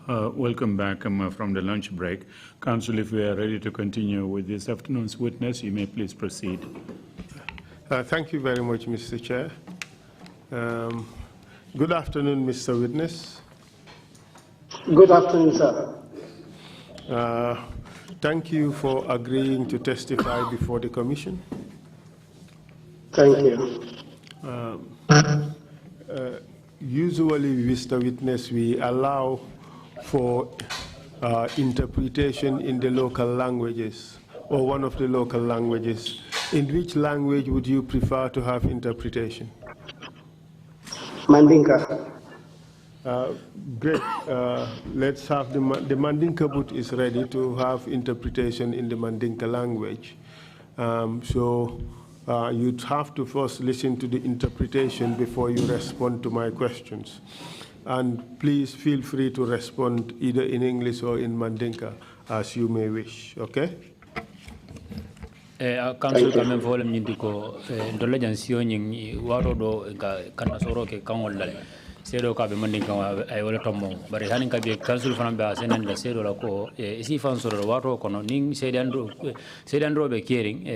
Welcome back from the lunch break. Council, if we are ready to continue with this afternoon's witness, you may please proceed. Thank you very much, Mr. Chair. Good afternoon, Mr. Witness. Good afternoon, sir. Thank you for agreeing to testify before the Commission. Thank you. Usually, Mr. Witness, we allow for interpretation in the local languages or one of the local languages. In which language would you prefer to have interpretation? Mandinka. Great. Let's have the Mandinka boot is ready to have interpretation in the Mandinka language. You'd have to first listen to the interpretation before you respond to my questions. And please feel free to respond either in English or in Mandinka as you may wish, okay? Council kamen volem nyindiko ndola jansio nyingi waro do kana soro ke kangol sedo ka be mandinka ay wala tommo bari hanin ka be council fana be asenen la sedo la ko isi fan soro waro kono ning sedandro be kering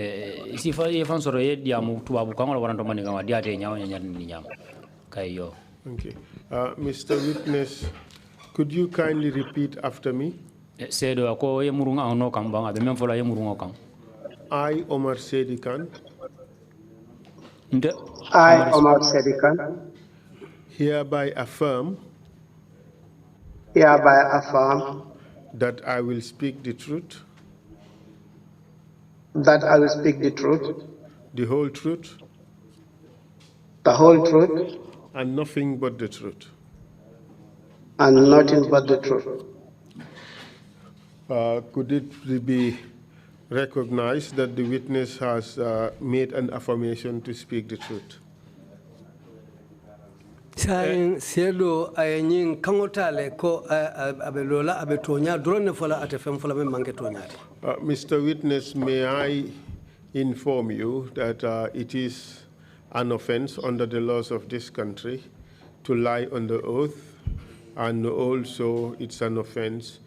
isi fan soro ye diamu tubabu kangol waranto mandinka wa diate nyaaw ni nyam kayo. Okay. Mr. Witness, could you kindly repeat after me? Sedo ko ye murunga ono kam banga be men fola ye murunga kam. I, Omar Saidkhan. I, Omar Saidkhan. Hereby affirm. Hereby affirm. That I will speak the truth. That I will speak the truth. The whole truth. The whole truth. And nothing but the truth. And nothing but the truth. Could it be recognized that the witness has made an affirmation to speak the truth? Mr. Witness, may I inform you that it is an offense under the laws of this country to lie under oath, and also it's an offense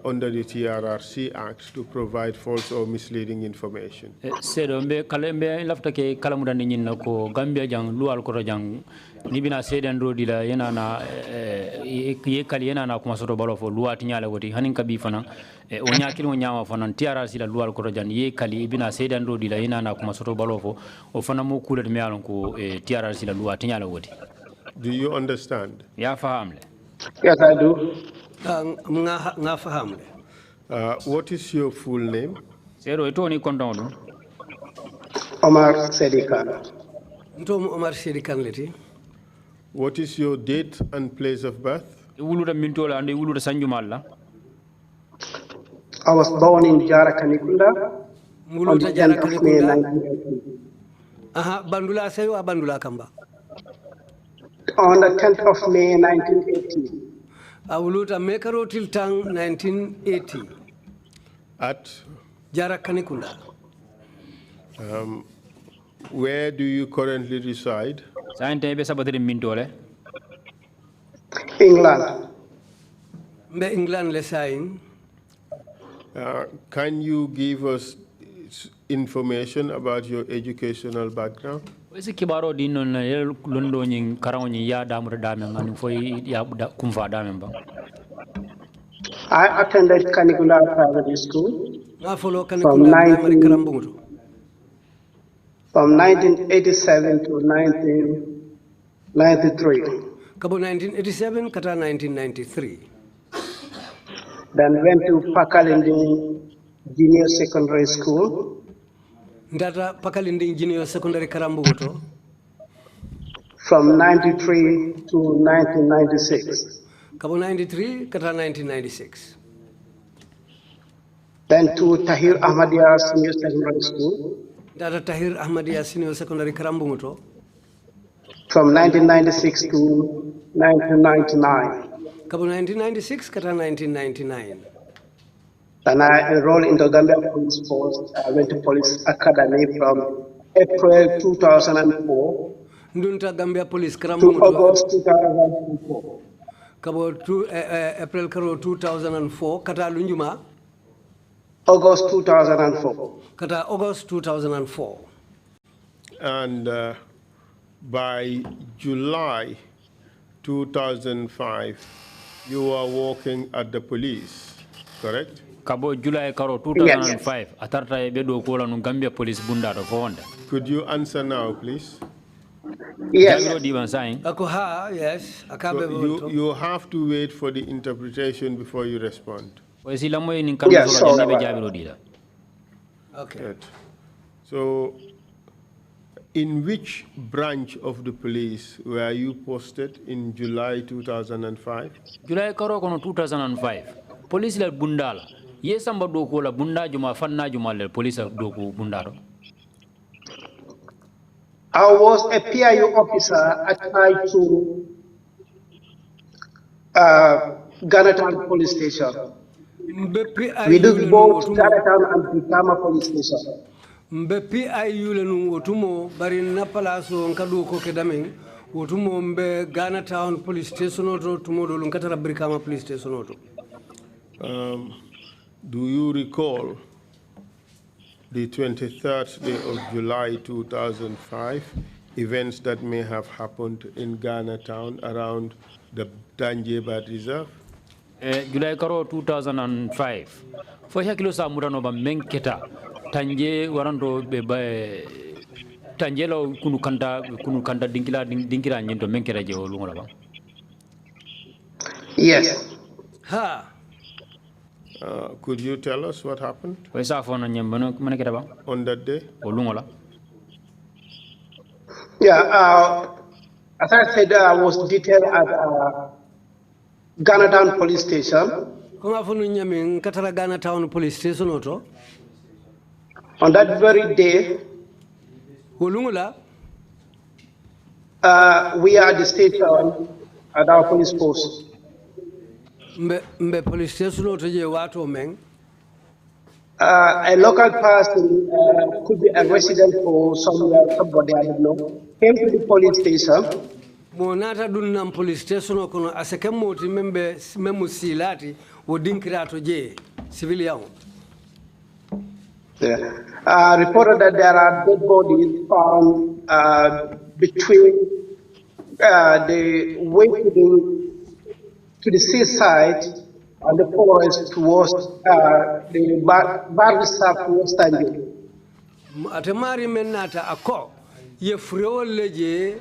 under the TRRC Act to provide false or misleading information. Sedo kalembe lafta ke kalamuda ni nyinna ko Gambia jang lual ko jang ni bina sedandro dila yana na ye kali yana na kuma soto balo fo luati nyala woti hanin kabi fana o nyakil o nyama fana TRRC la lual ko jang ye kali bina sedandro dila yana na kuma soto balo fo o fana mo kulet me alon ko TRRC la luati nyala woti. Do you understand? Ya fahamle. Yes, I do. What is your full name? Omar Saidkhan. Omar Saidkhan leti. What is your date and place of birth? I was born in Trrc Pt3 on the 10th of May 1980. Bandula sayo a bandula kamba. On the 10th of May 1980. Awuluta mekaro till tang 1980. At Trrc Pt3. Where do you currently reside? England. England lesain. Can you give us information about your educational background? Kibaro din non londo nyin karawni ya damur dame ngani foy ya kumfa dame ba. I attended Canicula Private School from 1987 to 1993. Kabo 1987 kata 1993. Then went to Pakalindi Junior Secondary School. Ndata Pakalindi Junior Secondary Karambugoto. From 93 to 1996. Kabo 93 kata 1996. Then to Tahir Ahmadiyya Senior Secondary School. Ndata Tahir Ahmadiyya Senior Secondary Karambugoto. From 1996 to 1999. Kabo 1996 kata 1999. Then I enrolled in the Gambia Police Force. I went to Police Academy from April 2004 Ndunta Gambia Police to August 2004. Kabo April karo 2004 kata lunjuma. August 2004. Kata August 2004. And by July 2005, you were working at the police, correct? Kabo July karo 2005 atarta e bedo ko la no Gambia police bunda to fonda. Could you answer now, please? Yes. Jabiro diban sain. Akoha, yes. Akabe So you have to wait for the interpretation before you respond. Yes, so okay. Good. So, in which branch of the police were you posted in July 2005? July karo kono 2005. Police la bundala. Yes, samba do ko la bunda juma fanna juma le police do ko bundaro. I was a PIU officer assigned to Ganatown Police Station. We do both Ganatown and Brikama Police Station. Mbe PIU le nu wotumo bari na palaso nkadu ko kedamen wotumo mbe Ganatown Police Station oto tumo do lunkatara Brikama Police Station oto. Do you recall the 23rd day of July 2005 events that may have happened in Ghana town around the Danjeba Reserve? July karo 2005. Fo hakilo sa murano ba menketa tanje warando be ba tanje lo kunu kanda dinkira nyento menkera je olungola ba. Yes. Ha. Could you tell us what happened On that day? Yeah, as I said, I was detailed at Ganatown Police Station. Ganatown Police Station oto. On that very day, we are at the station at our police post. Mbe police station oto je wato men. A local person, could be a resident or somewhere, somebody I don't know, came to the police station. Monata dunnam police station kono asake moti membe memu silati wo dinkirato je civilian. Yeah. Reported that there are dead bodies found between the way to the seaside and the forest towards the Barista towards Tanjung. Atemari menata ako ye freo leje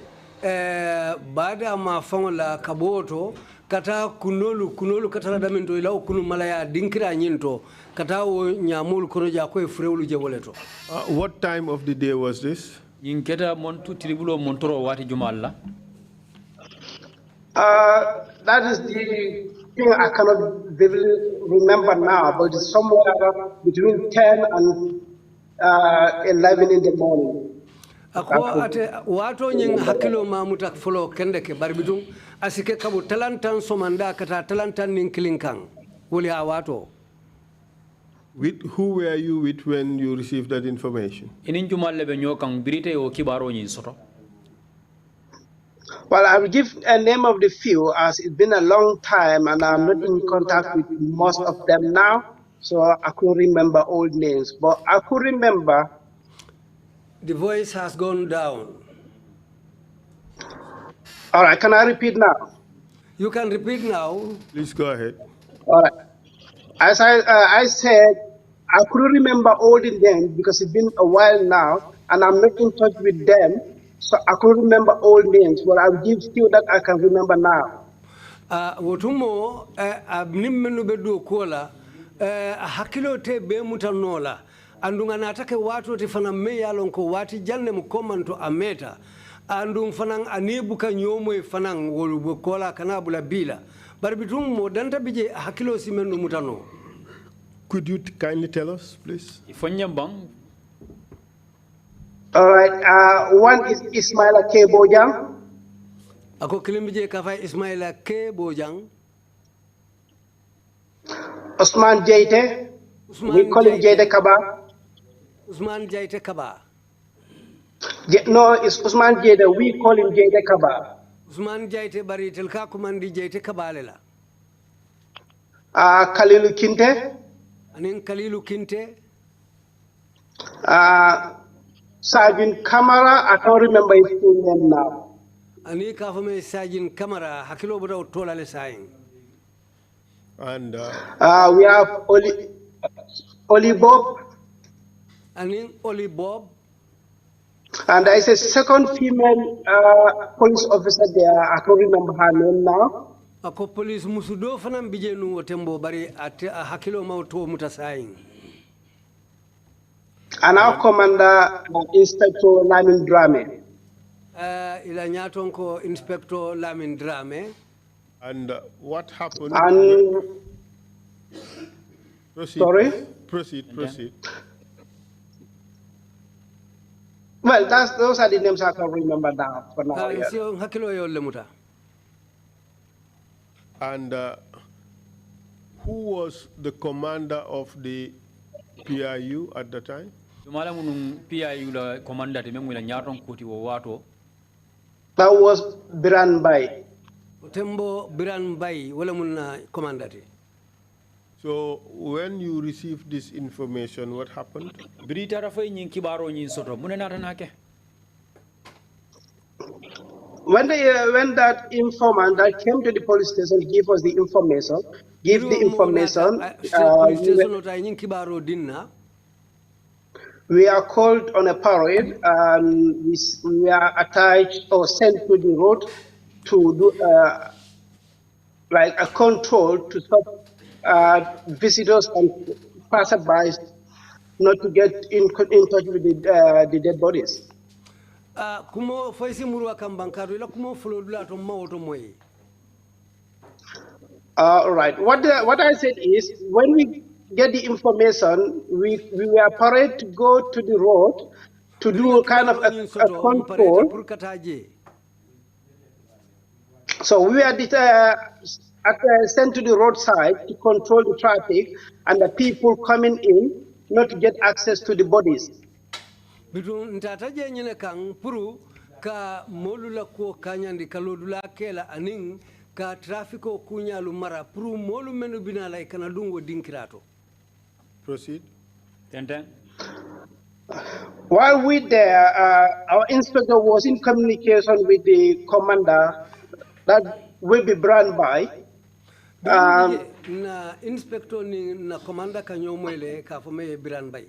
baada mafangola kaboto kata kunolu kata damento ila kunu malaya dinkira nyinto kata wo nyamul kono ja ko frewlu je woleto. What time of the day was this? Yinketa montu tribulo montoro wati jumalla. That is the thing I cannot vividly remember now, but it's somewhere between 10 and 11 in the morning. Ako ate wato nying hakilo mamutak follow kendeke barbitum asike kabu talantan somanda kata talantan ninkilinkang wuli awato. With who were you with when you received that information? Inin jumalle be nyokang birite o kibaro nyin soto. Well, I will give a name of the few as it's been a long time and I'm not in contact with most of them now, so I couldn't remember old names. But I could remember. The voice has gone down. All right, can I repeat now? You can repeat now. Please go ahead. All right. As I said, I couldn't remember all the names because it's been a while now and I'm not in touch with them. So I couldn't remember all names, but I'll give few that I can remember now. Wotumo nimmenu bedu kola hakilo te be mutanola andunga natake watu tifana meyalon ko wati janne mu komanto ameta andung fanang anibuka nyomo fanang wolu kola kanabula bila barbitum mo danta bije hakilo simenu mutano. Could you kindly tell us, please? Ifonyambang. All right, one is Ismaila K. Bojang. Ako kilimbije kafai Ismaila K. Bojang. Usman Jaite. We call him Jaite Kaba. Usman Jaite Kaba. No, it's Usman Jaite. We call him Jaite Kaba. Usman Jaite bari telka kumandi Jaite kabalela. Kalilu Kinte. Anin Kalilu Kinte. Sajin Kamara, I can't remember his full name now. Ani kafame Sajin Kamara, hakilo buda utola le saing. And we have Oli Bob. Anin Oli Bob. And there is a second female police officer there. I can't remember her name now. Ako police musudo fanam bijenu wotembo bari ate hakilo mauto mutasaing. And our commander, Inspector Lamin Drame. Ila nyatonko Inspector Lamin Drame. And what happened? And proceed. Sorry? Proceed. Well, those are the names I can remember now. For now, yeah. Hakilo yo lemuta. And who was the commander of the PIU at the time? PIU la commander te memu la nyaton kuti wo wato. That was Biran Bai. Tembo Biran Bai wala munna commander te. So when you received this information, what happened? Brita rafay nyin kibaro nyin soto munena tanake. When that informant that came to the police station give us the information, we are called on a parade and we are attached or sent to the road to do like a control to stop visitors and passersby not to get in touch with the dead bodies. Kumo faisi murwa kambankado ila kumo folodula to mawoto moyi. All right. What I said is when we get the information, we were paraded to go to the road to do kind of a control. So we were sent to the roadside to control the traffic and the people coming in not to get access to the bodies. Bidun ntataje nyine kang puru ka molula ko kanyandi kalodula kela aning ka trafiko kunya lumara puru molu menu binala ikana dungo dinkirato. Proceed. Tenten. While we there, our inspector was in communication with the commander that will be brand by. Na inspector ni na commander kanyomwele ka fome brand by.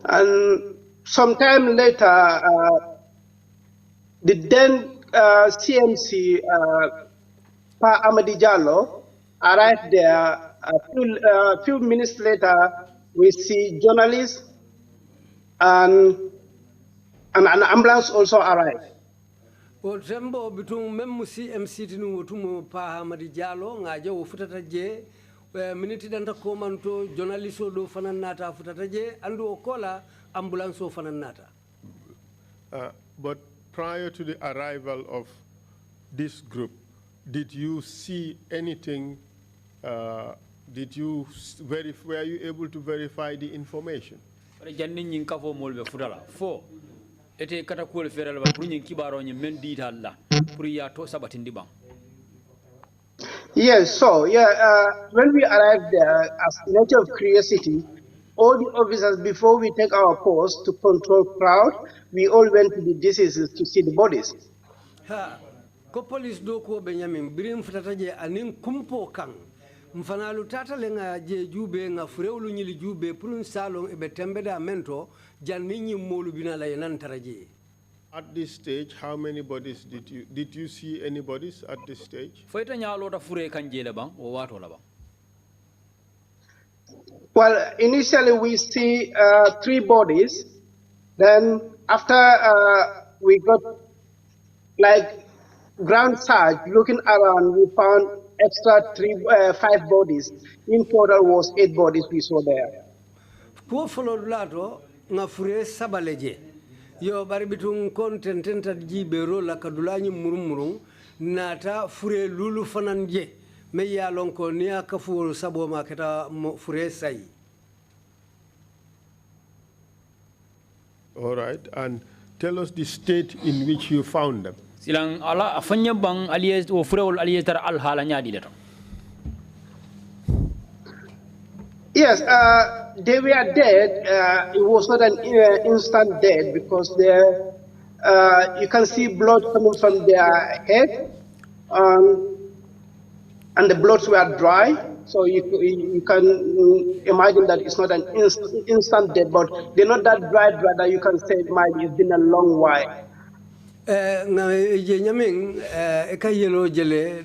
And sometime later, the then CMC, Pa Amadi Jallo, arrived there. A few minutes later, we see journalists and an ambulance also arrived. Tembo bitum memu CMC tinu wotumo Pa Amadi Jallo ngaje wo futata je minute danta komanto journalist do fananata futata je andu okola ambulance fananata. But prior to the arrival of this group, did you see anything? Did you were you able to verify the information? Janni nyin kafo molbe futala fo ete kata ko le feral ba pour nyin kibaro nyi men ditalla pour ya to sabatindi bang. Yes, so when we arrived there, as a matter of curiosity, all the officers, before we take our post to control crowd, we all went to the deceases to see the bodies. Ko police do ko Benjamin birim futata je anin kumpo kang mfanalu tata lenga je jube nga furewlu nyili jube pour salon e be tembeda mento janni nyi molu binala yenan taraje. At this stage, how many bodies did you see any bodies at this stage? Foyta nyalo ta fure kanjele bang o wato la bang. Well, initially we see 3 bodies. Then after we got like ground search, looking around, we found extra 5 bodies. In total was 8 bodies we saw there. Ko follow lato nga fure sabaleje. Yo bari bitun kontententa jibe rola kadulani murumurung nata fure lulu fananje me ya lonko niya kafu sabo maketa fure sai. All right, and tell us the state in which you found them. silang ala afanya bang aliye o furewol aliye tar al hala nyaadi de to. Yes, they were dead. It was not an instant death because you can see blood coming from their head, and the bloods were dry. So you can imagine that it's not an instant death, but they're not that dry that you can say it's been a long while. Na je nyamin e ka yelo jele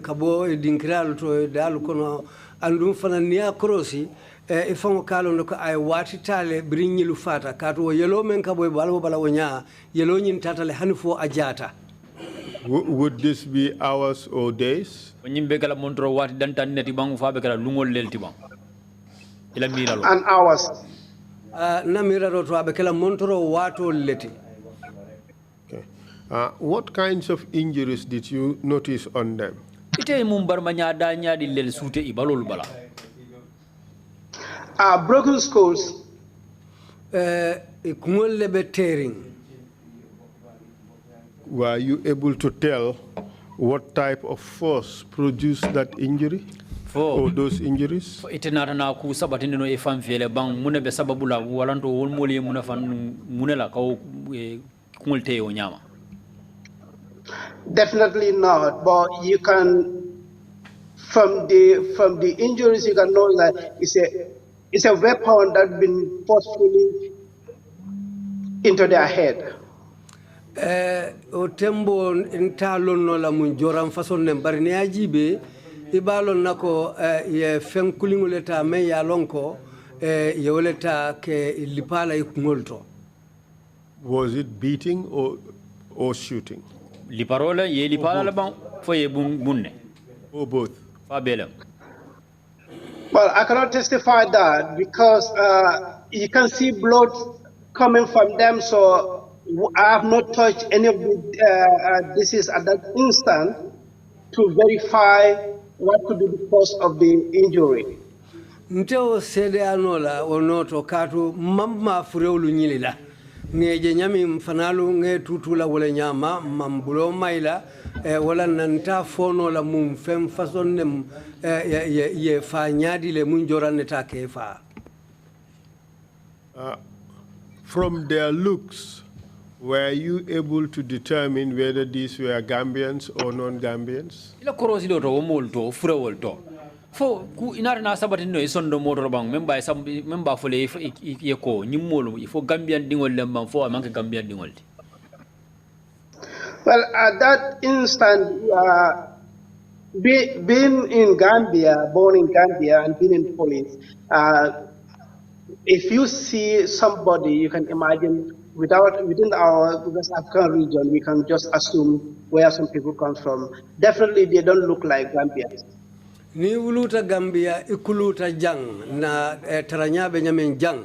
kabo dinkral to dalu kono andum fana niya krosi e fango kalo no ko ay wati tale brinyilu fata kato yelo men kabo balwo bala wonya yelo nyin tatale hanfo ajata. Would this be hours or days? Nyimbe kala montro wati dantan neti bangu fa be kala lungol lelti bang ila miralo and hours na miralo to abe kala montro wato leti. What kinds of injuries did you notice on them? Ite mumbar manyada nyadi lel sute ibalol bala. Broken skulls. Kumol lebe tearing. Were you able to tell what type of force produced that injury? Or those injuries? Ite na ku sabatini no e fam fele bang mune be sababula walanto wol moli muna fan munela ka kumol te o nyama. Definitely not, but you can, from the injuries, you can know that it's a weapon that's been forcefully into their head. O tembo ntalon no la mun joram façon ne bari ne ajibe ibalon nako ye fenkulinguleta me ya lonko ye woleta ke lipala ikungolto. Was it beating or shooting? Liparola ye lipala la bang fo ye bunne. Or both? Fabela. Well, I cannot testify that because you can see blood coming from them, so I have not touched any of the disease at that instant to verify what could be the cause of the injury. Nteo sede anola onoto katu mamma furewlu nyilila. Ngeje nyami mfanalu nge tutula wala nyama mambulo maila wala nanta fono la mumfem fason nem ye fa nyadi le munjora neta kefa. From their looks, were you able to determine whether these were Gambians or non-Gambians? Ila korosi do to molto furewol to. Fo ku inara na sabati no isondo motor bang memba fo le yeko nyimolo ifo Gambian dingol lembang fo amanke Gambian dingol. Well, at that instant, being in Gambia, born in Gambia and being in police, if you see somebody, you can imagine within our West African region, we can just assume where some people come from. Definitely, they don't look like Gambians. Ni wuluta Gambia ikuluta jang na taranyabe nyamen jang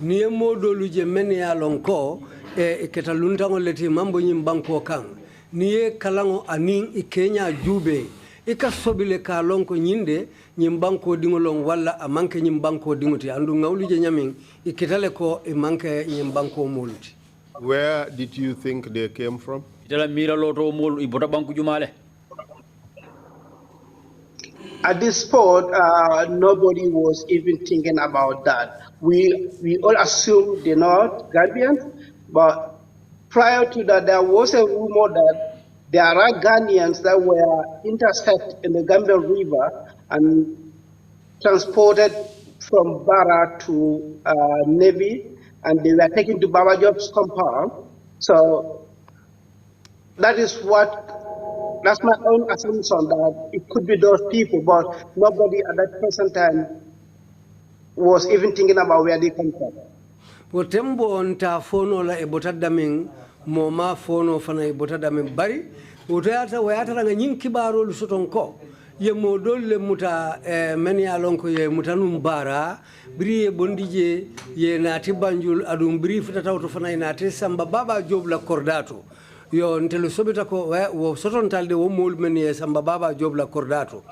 ni modo luje meni ya lonko iketa luntango leti mambo nyimbanko kang ni kalango aning ikenya jube ikasobile ka lonko nyinde nyimbanko dingolong wala amanke nyimbanko dinguti andu ngawluje nyamin iketale ko imanke nyimbanko multi. Where did you think they came from? Itala mira loto mol ibota banku jumale. At this spot, nobody was even thinking about that. We all assumed they're not Gambians, but prior to that, there was a rumor that there are Ghanaians that were intercepted in the Gambia River and transported from Barra to Navy, and they were taken to Baba Job's compound. So that's my own assumption that it could be those people, but nobody at that present time was even thinking about where they come from. Wotembo nta fono la ebotadamin moma fono fana ebotadamin bari utayata wayata nga nyinki baro lusotonko ye modol le muta meni alonko ye mutanum bara bri bondije ye nati banjul adum bri futata to fana nati samba baba job la kordato yo ntelo sobita ko wo soton talde wo mol men ye samba baba job la kordato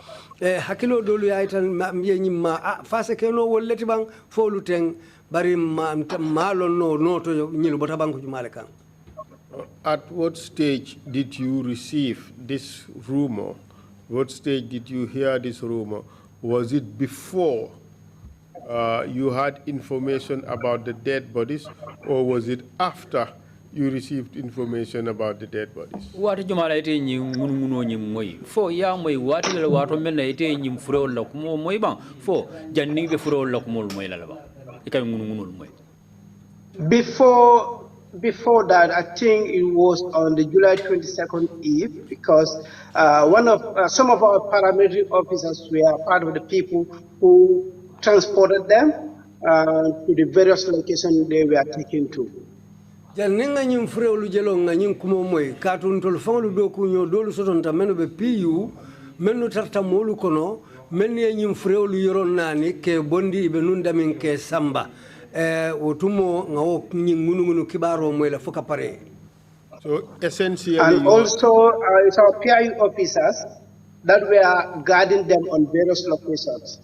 hakilo dolu yaitan mbiye nyimma fase keno wolleti bang foluten bari malon no to nyilu bota banko jumale kan. At what stage did you receive this rumor? What stage did you hear this rumor? Was it before you had information about the dead bodies, or was it after you received information about the dead bodies? What jumala ite nyi ngunu nyi moy fo ya moy wati la wato menna ite nyi furo la ko moy ban fo janni be furo la ko moy la ba ikay ngunu moy. Before that, I think it was on the July 22nd eve, because some of our paramilitary officers were part of the people who transported them to the various locations they were taken to. Janinga nyim frewlu jelo nga nyim kumo moy katun tol fanglu do ku nyo dolu soton ta menu be piyu menu tarta molu kono men ye nyim frewlu yoron nani ke bondi be nun damin ke samba otumo ngawo nyim ngunu kibaro moy la foka pare. So essentially, and also it's our PIU officers that were guarding them on various locations,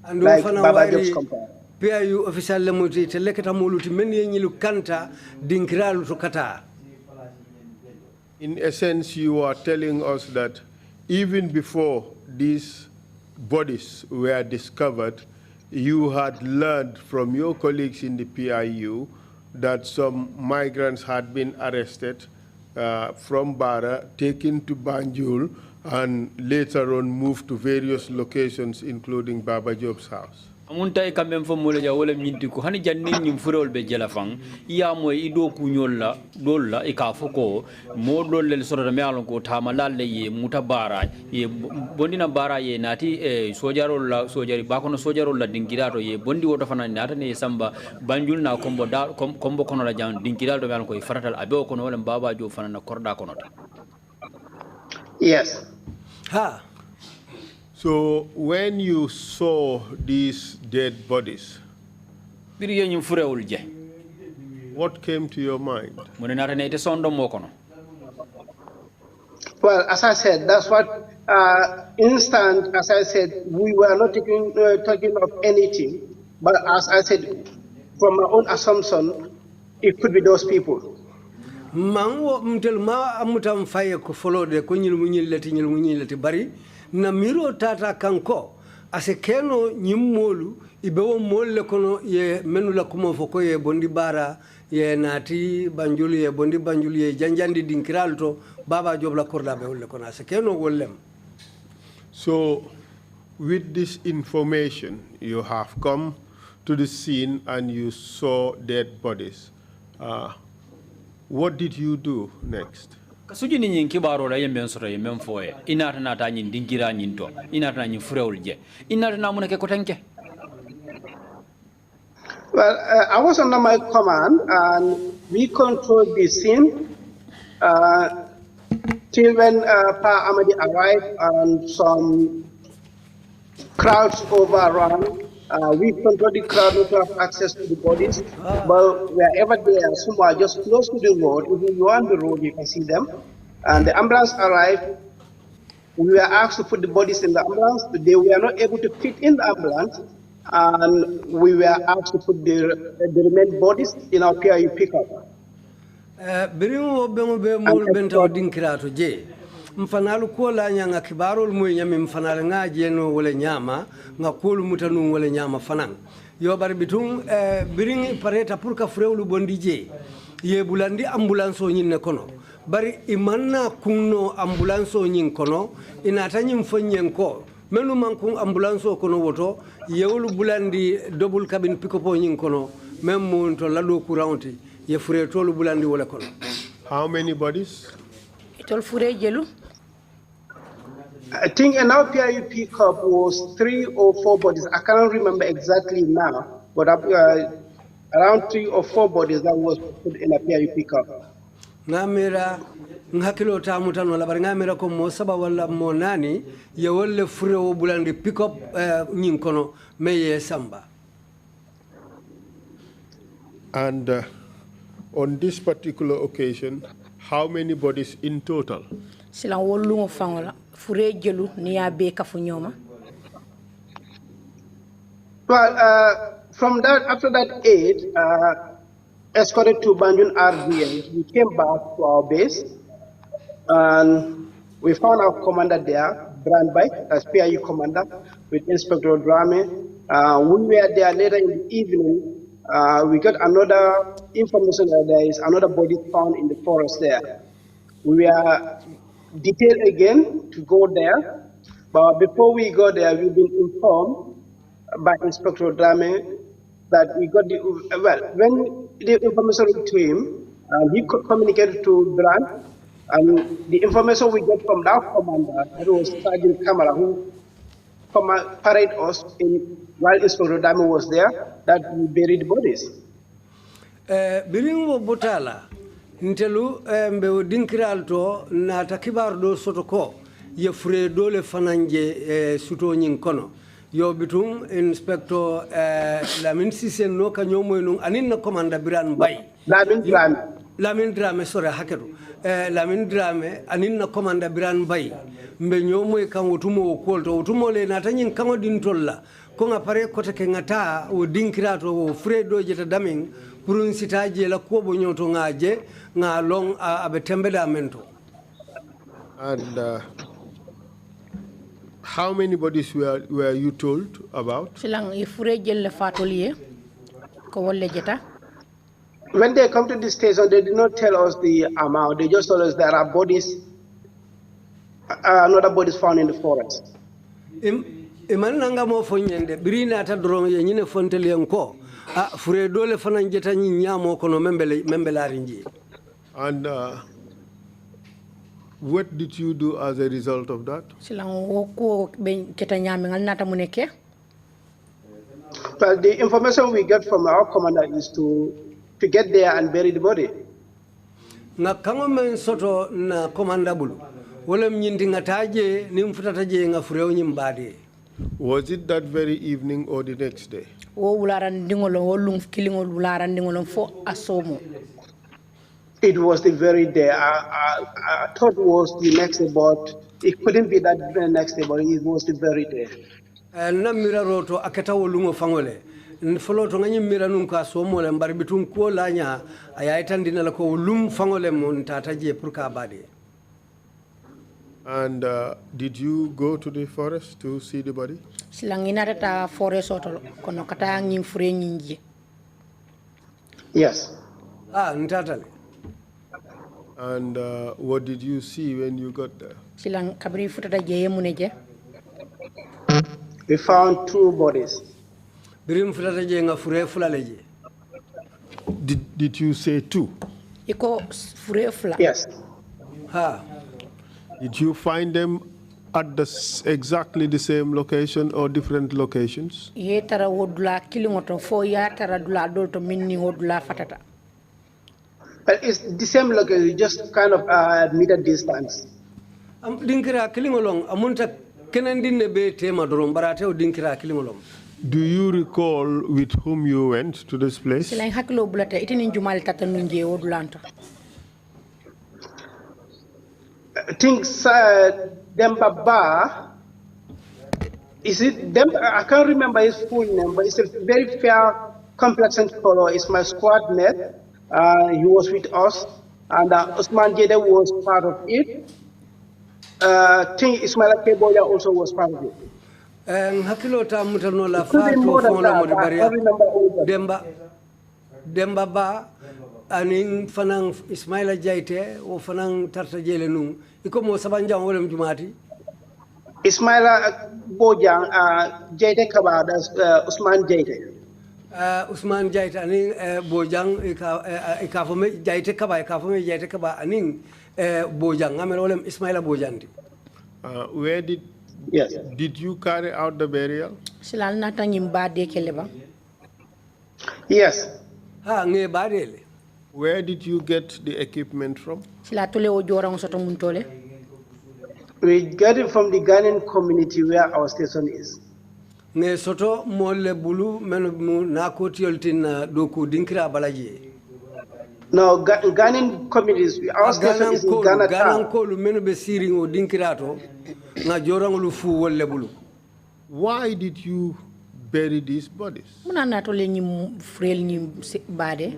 and like Baba Job's compound. PIU official lemuti te lekata moluti men ye nyilu kanta dinkiralu to kata. In essence, you are telling us that even before these bodies were discovered, you had learned from your colleagues in the PIU that some migrants had been arrested from Bara, taken to Banjul, and later on moved to various locations, including Baba Job's house. Amunta e kamem fo mole ja wala minti ko hani janni nyim furol be jela fang iya moy ido ku nyolla dolla e ka foko mo dolle soro me alon ko tama lalle ye muta bara ye bondina bara ye nati e sojarol la sojari ba kono sojarol la dingirato ye bondi woto fana nata ne samba banjul na kombo da kombo kono la jan dingirato me alon ko faratal abe kono wala baba jo fana na korda kono ta. Yes. Ha. So when you saw these dead bodies, what came to your mind? Well, as I said, that's what instant, as I said, we were not talking of anything, but as I said, from my own assumption, it could be those people. Mango mtel ma amutam faye ko folode ko nyil munyilati bari na miro tata kanko ase keno nyimmolu ibewo molle kono ye menula kumo foko ye bondi bara ye nati banjuli ye bondi banjuli ye janjandi dinkiralto baba jobla korda be wolle kono ase keno wollem. So with this information you have come to the scene and you saw dead bodies. What did you do next? Kasuji ni nyin kibaro la yemben soro yemben foye inata nata nyin dingira nyin to inata nyin furewul je inata na munake ko tanke. Well, I was under my command and we controlled the scene till when Pa Amadi arrived and some crowds overrun. We controlled the crowd not to have access to the bodies, but wherever they are, some are just close to the road. If you are on the road, you can see them. And the ambulance arrived. We were asked to put the bodies in the ambulance. They were not able to fit in the ambulance, and we were asked to put the remaining bodies in our PIU pickup. Mfanalu kola nyanga kibarol moy nyame mfanal nga jeno wala nyama nga kolu mutanu wala nyama fanan yo bar bitum biring pareta pour ka frewlu bondi je ye bulandi ambulance o nyinne kono bari imanna kunno ambulance o nyin kono inata nyim fanyen ko menu man kun ambulance o kono woto yewlu bulandi double cabin pick-up o nyin kono même mon to lado couranti ye fure tolu bulandi wala kono. How many bodies? Itol fure jelu. I think in our PIU pickup was 3 or 4 bodies. I cannot remember exactly now, but around 3 or 4 bodies that was put in a PIU pickup. Ngamira ngakilo tamutano la bari ngamira ko mo saba wala mo nani ye wolle fure o bulandi pickup nyin kono meye samba. And on this particular occasion, how many bodies in total? Sila wolungo fangola fure jelu niya be kafu nyoma. Well, from that, after that 8, escorted to Banjul RDA. We came back to our base and we found our commander there, Brandby, as PIU commander, with Inspector Drame. We were there later in the evening. We got another information that there is another body found in the forest there. We were detailed again to go there, but before we go there, we've been informed by Inspector Drame that we got the, well, when the information went to him, he communicated to Brand, and the information we got from that commander, that was Sergeant Kamara, who paraded us while Inspector Drame was there, that we buried bodies. Biringo Botala, Ntelu mbe dinkiral to na takibar do sotoko ye fure dole fananje suto nyin kono yo bitum Inspector Lamin Sise no kanyomo nung anin na commander Biran Bay Lamin Drame sorry hakeru Lamin Drame anin na commander Biran Bay mbe nyomo kan wotumo kolto wotumo le na tanyin kango din tolla ko nga pare ko te ngata o dinkirato o fredo jeta daming purun sitaje la ko bo nyoto ngaje nga long abe tembeda mento. And how many bodies were you told about? Silang ifure jelle fatoliye ko wolle jeta. When they come to this station, they did not tell us the amount. They just told us there are bodies, another bodies found in the forest. Iman nanga mo fonyende birina ta dron ye nyine fontele nko fure dole fanan jeta nyi nyamo kono membelari nji. And what did you do as a result of that? Silang woko ben keta nyame ngal nata muneke. Well, the information we get from our commander is to get there and bury the body. Na kango men soto na commander bulu wala mnyindi ngataje ni mfutataje nga fure onyimbade. Was it that very evening or the next day? It was the very day. I thought it was the next day, but it couldn't be that the next day, but it was the very day. Na mira roto aketa wolungo fangole. Follow to ngani mira nunka somo le mbari bitum ko lanya ayaitan dinala ko wolum fangole mon tataje pour ka bade. And did you go to the forest to see the body? Silangina forest oto kono kata ngim fure nyinji. Yes. Ntatale. And what did you see when you got there? Silang kabri futata jeye muneje. We found 2 bodies. Birim futata je nga fure fulaleje. Did you say 2? Iko fure fula. Yes. Did you find them at exactly the same location or different locations? Ye tara wodula kilingoto fo ya tara dula dolto minni wodula fatata. But it's the same location, just kind of meter distance. Dinkira kilingolong amunta kenandine be tema dorom barate o dinkira kilingolong. Do you recall with whom you went to this place? Sila haklo bulata itini jumal tata nunje wodulanto. Things Demba Ba, is it Demba? I can't remember his full name, but it's a very fair complexion color. It's my squad mate. He was with us, and Usman Jede was part of it. Think Ismaila Keboya also was part of it. Hakilo ta mutano la fatu fola mo baria Demba Ba aning fanang Ismaila Jaite o fanang tarta jele nung iko mo sabanja wolem jumati Ismaila Bojang Jaite Kaba, that's Usman Jaite. Usman Jaite aning Bojang ikafome Jaite Kaba ikafome Jaite Kaba aning Bojang amel wolem Ismaila Bojanti. Where did you carry out the burial? Silal nata nyimba de keleba. Yes. Nge badele. Where did you get the equipment from? Sila tole o jorang soto muntole. We get it from the Ghanaian community where our station is. Nge soto mole bulu menu na kotioltin doku dinkira balaji. No, Ghanaian communities. Our station is in Ghana. Ghanaian kolu menu be siring o dinkirato na jorang lu fu wolle bulu. Why did you bury these bodies? Muna natole nyim frel nyim bade.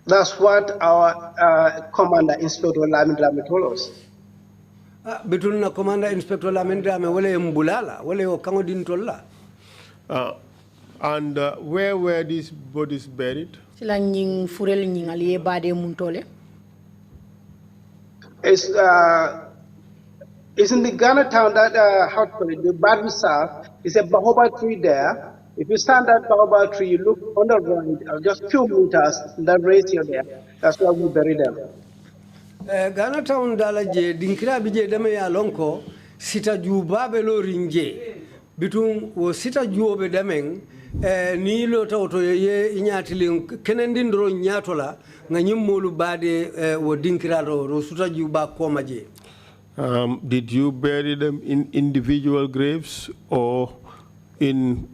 That's what our Commander Inspector Lamin Drame told us. Between the Commander Inspector Lamin Drame, wale mbulala, wale o kango din tolla. And where were these bodies buried? Sila nying furel nying aliye bade muntole. It's in the Ghana town that how to call it, the Badisa is a baobab tree there. If you stand at baobab tree, you look on the ground, just few meters, that ratio there. That's where we bury them. Ghana town dalaje dinkira bije dame ya lonko sita jubabe lo rinje bitun wo sita juobe dameng ni lo tawto ye inyatili kenendin ro nyatola nga nyimmolu bade wo dinkira ro suta juba komaje. Did you bury them in individual graves or in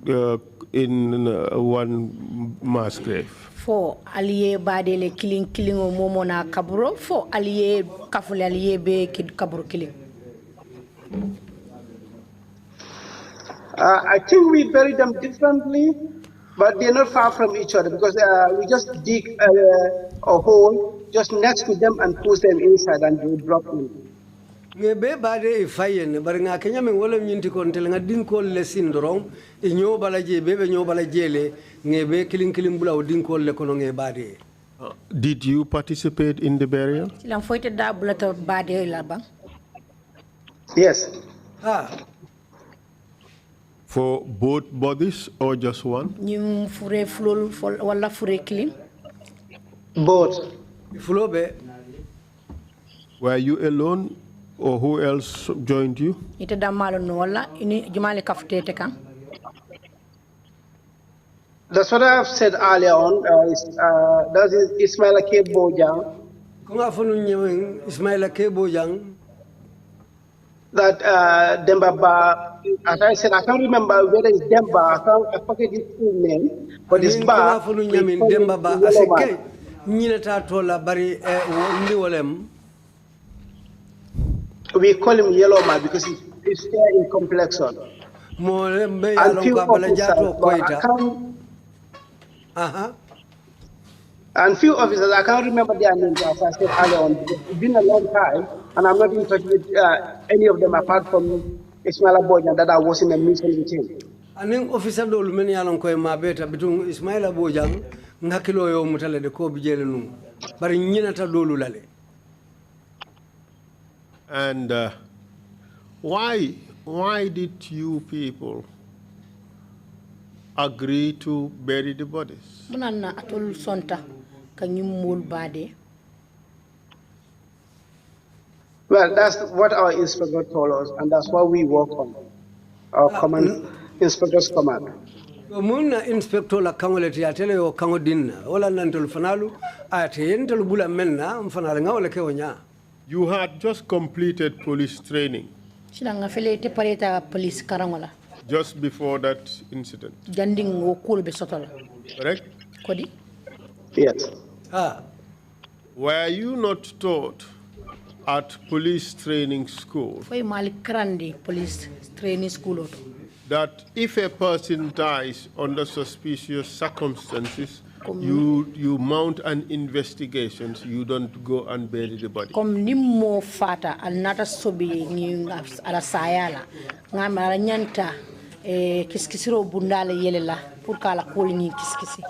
one mass grave? For allié badele killing o momo na kaburo for allié kafule allié be kid kaburo killing. I think we bury them differently, but they're not far from each other because we just dig a hole just next to them and push them inside and we drop in. Ngebe bade fayen bar nga kenya men wala nyinti kon tel nga din ko le syndrome e nyobala je bebe nyobala jele ngebe killing bulaw din ko le kono nge bade. Did you participate in the burial? Silang foite da bulata bade la bang. Yes. For both bodies or just one? Nyum fure flol wala fure killing. Both. Fulobe. Were you alone? Or who else joined you? Ite damalo no wala ini jumale kafutete kan. That's what I've said earlier on. That is Ismaila K. Bojang. Kunga funu nyewing Ismaila K. Bojang. That Demba, as I said, I can't remember whether it's Demba. I forget his full name. But it's Ba. Kunga funu nyamin Demba Ba. Aseke nyinata tola bari ndi wolem. We call him Yellow Man because he's fair in complexion. And few officers, I can't remember their names as I said earlier on. It's been a long time, and I'm not in touch with any of them apart from Ismaila Bojang that I was in a mission with him. And then officer dol many along koi ma beta between Ismaila Bojang, Nakilo yo mutale de ko bijelu, but in Yinata dolu lale. And why did you people agree to bury the bodies? Munana atul sonta kanyumul bade. Well, that's what our inspector told us, and that's what we work on. Our command, inspector's command. Muna inspector la kangoleti atele o kangodinna wala nantul fanalu ate yentul bula menna mfanala ngawle ke wonya. You had just completed police training. Just before that incident. Correct? Yes. Were you not taught at police training school that if a person dies under suspicious circumstances, you mount an investigation, you don't go and bury the body? Comme nimmo fata al nata sobi ni ala sayala ngama nyanta kiskisiro bundale yelela pour kala kol ni kiskisi.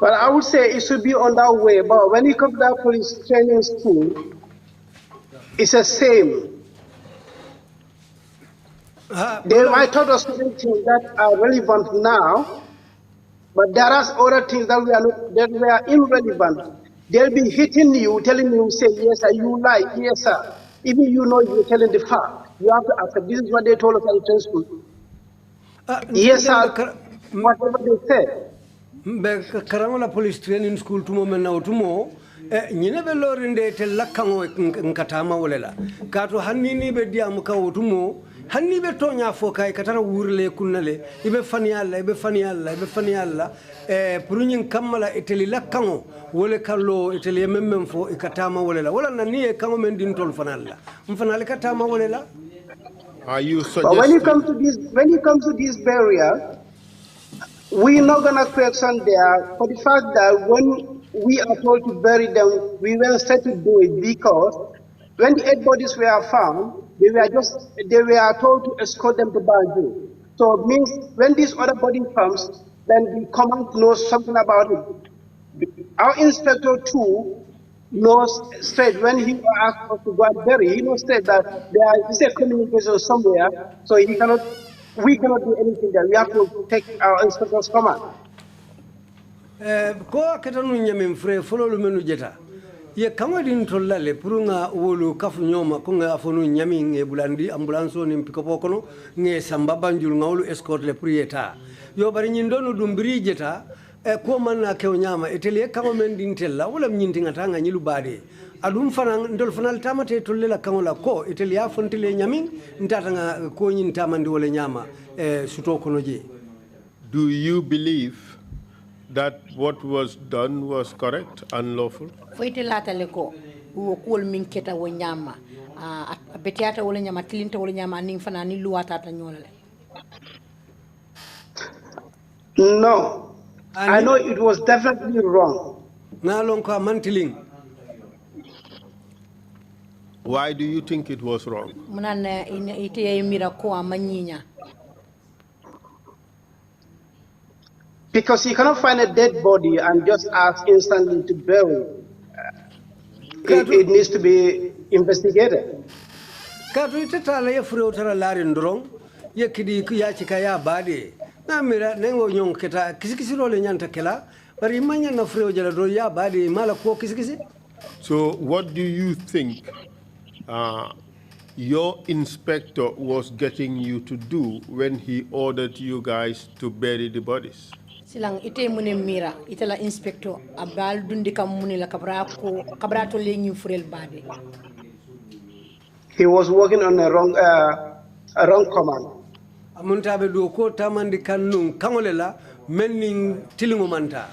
But I would say it should be on that way, but when you come to that police training school, it's the same. They might taught us certain things that are relevant now, but there are other things that were irrelevant. They'll be hitting you, telling you, say, yes, sir, you lie, yes, sir. Even you know you're telling the fact. You have to accept. This is what they told us at the training school. Yes, sir, whatever they said. Karamola police training school tumo mena utumo nyine be lorinde te lakango nkatama wolela kato hanini be diamu ka utumo hanni be tonya foka katara wurle kunale ibe fani alla pour nyin kamala eteli lakango wole kallo eteli memmem fo ikatama wolela wala nani e kango men din tol fanalla mfanale katama wolela. Are you suggesting? But when you come to this barrier, We're not going to question there for the fact that when we are told to bury them, we were set to do it because when the 8 bodies were found, they were told to escort them to Banjul. So it means when this other body comes, then the command knows something about it. Our inspector too knows straight when he asked us to go and bury, he knows straight that there is a communication somewhere, so we cannot do anything there. We have to take our inspector's command. Ko akatanu nyamin fre fololu menu jeta. Ye kamadin tollale purunga wolu kafu nyoma kunga afonu nyamin nge bulandi ambulanso ni mpikopo kono nge samba banjul ngawlu escort le prieta. Yo bari nyindonu dumbiri jeta ko manna kew nyama eteli kamo men dintella wala nyinti ngatanga nyilu bade. Adum fana ndol fanal tamate tollela kangola ko eteli ya fontele nyamin ntatanga ko nyintama ndi wala nyama suto kono je. Do you believe that what was done was correct and lawful? Foite latale ko wo kol min keta wo nyama betiata wala nyama tilinta wala nyama ning fana ni luwata ta nyolale. No, I know it was definitely wrong. Why do you think it was wrong? Because you cannot find a dead body and just ask instantly to bury. It needs to be investigated. Namira nengo nyong keta kisikisi role nyanta kela bari manya na freo jala do ya badi mala ko kisikisi. So what do you think your inspector was getting you to do when he ordered you guys to bury the bodies? Silang ite mune mira itala inspector abal dundi kam mune la kabra to le ñu frel badi. He was working on a wrong command. Amuntabe do ko tamandi kannun kangolela menning tilingumanta.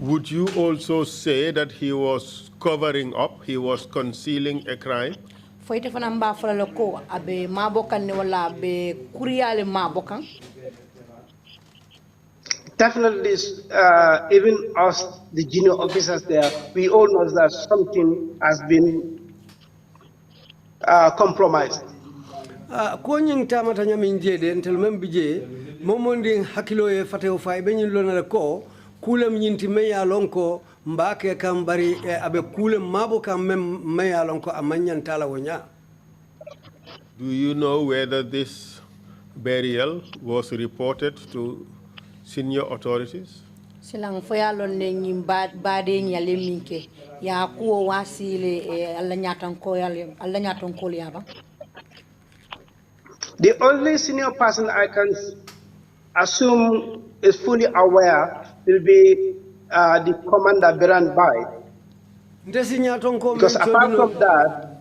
Would you also say that he was covering up, he was concealing a crime? Foite fana mba fala ko abe mabokan ne wala abe kuriyale mabokan. Definitely, even us, the junior officers there, we all know that something has been compromised. Ko nyin tamata nyamin jede entel membije momondi hakilo e fateo fay be nyin lona ko kulam nyinti meya lonko mbake kam bari abe kulam mabo kam meya lonko amanyan tala wonya. Do you know whether this burial was reported to senior authorities? Silang foyalon ne nyim bade nyale minke ya ko wasile alla nyatan ko yaba. The only senior person I can assume is fully aware will be the commander Biran Bai. Because apart from that,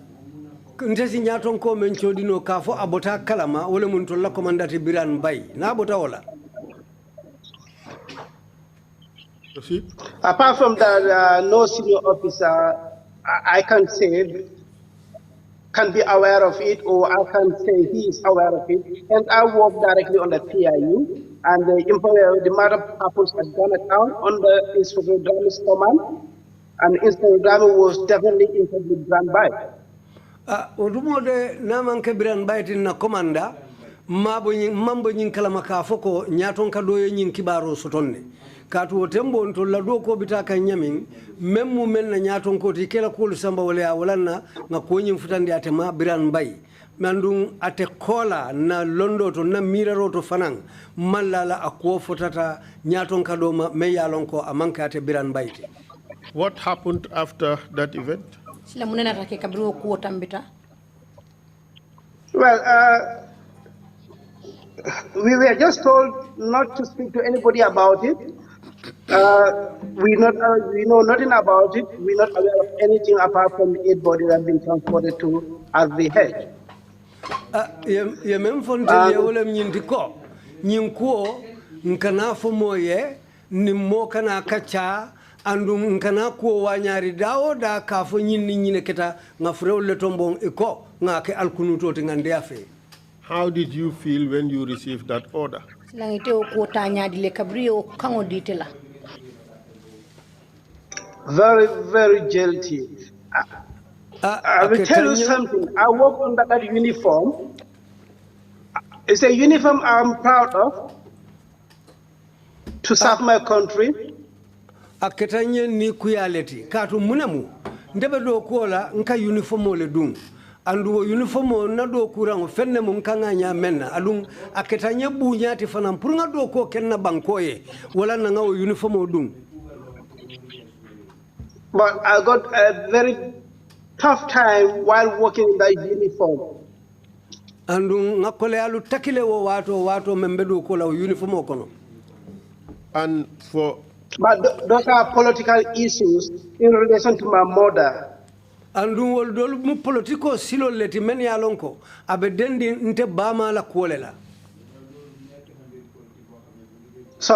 Ntesi nyaton ko men chodino kafo abota kalama wala mun tolla commandant Biran Bai na abota wala. Apart from that, no senior officer I can say can be aware of it, or I can say he is aware of it. And I work directly on the PIU, and the matter happens at Ghana on the Inspector Drama's command, and Inspector Drama was definitely informed with Grand Bay. Odumo de namanke Biran Bai tin na komanda mambo nyin kala makafo ko nyaton ka doye nyin kibaro sotonne. Katu tembo to la do ko bitaka nyamin memmu men na nyaton ko ti kela ko samba wala walanna nga ko nyim futande atema Biran Bai mandung ate kola na londo to na miraro to fanang mallala akwo fotata nyaton ka do me yalon ko amanka ate Biran Bai. What happened after that event? Sila munena take kabru ko tambita. Well, we were just told not to speak to anybody about it. We know nothing about it. We're not aware of anything apart from the 8 bodies that have been transported to RVH. Ye mem fonte wala nyindi ko nyinko nkana fo moye nimmo kana kacha andu nkana ko wanyari dawo da ka fo nyinni nyine keta ngafrew le tombon iko ngake alkunuto te ngande afe. How did you feel when you received that order? Langite o ko tanya di le kabri o kango ditela. Very, very guilty. I will tell you something. I work under that uniform. It's a uniform I'm proud of to serve my country. Aketanye ni kuyaleti katu munamu ndebe do kola nka uniform ole dum andu uniform na do kurango fenne mun kanga nya menna alum aketanye bunyati fanam pour nga do ko kenna bankoye wala na ngawo uniform dum. But I got a very tough time while working in that uniform. Andu ngakole alu takile wo wato membe do kola uniform okono. And for But those are political issues in relation to my mother. Andu wol dol mu politiko silo leti men ya lonko abe dendi nte bama la kolela. So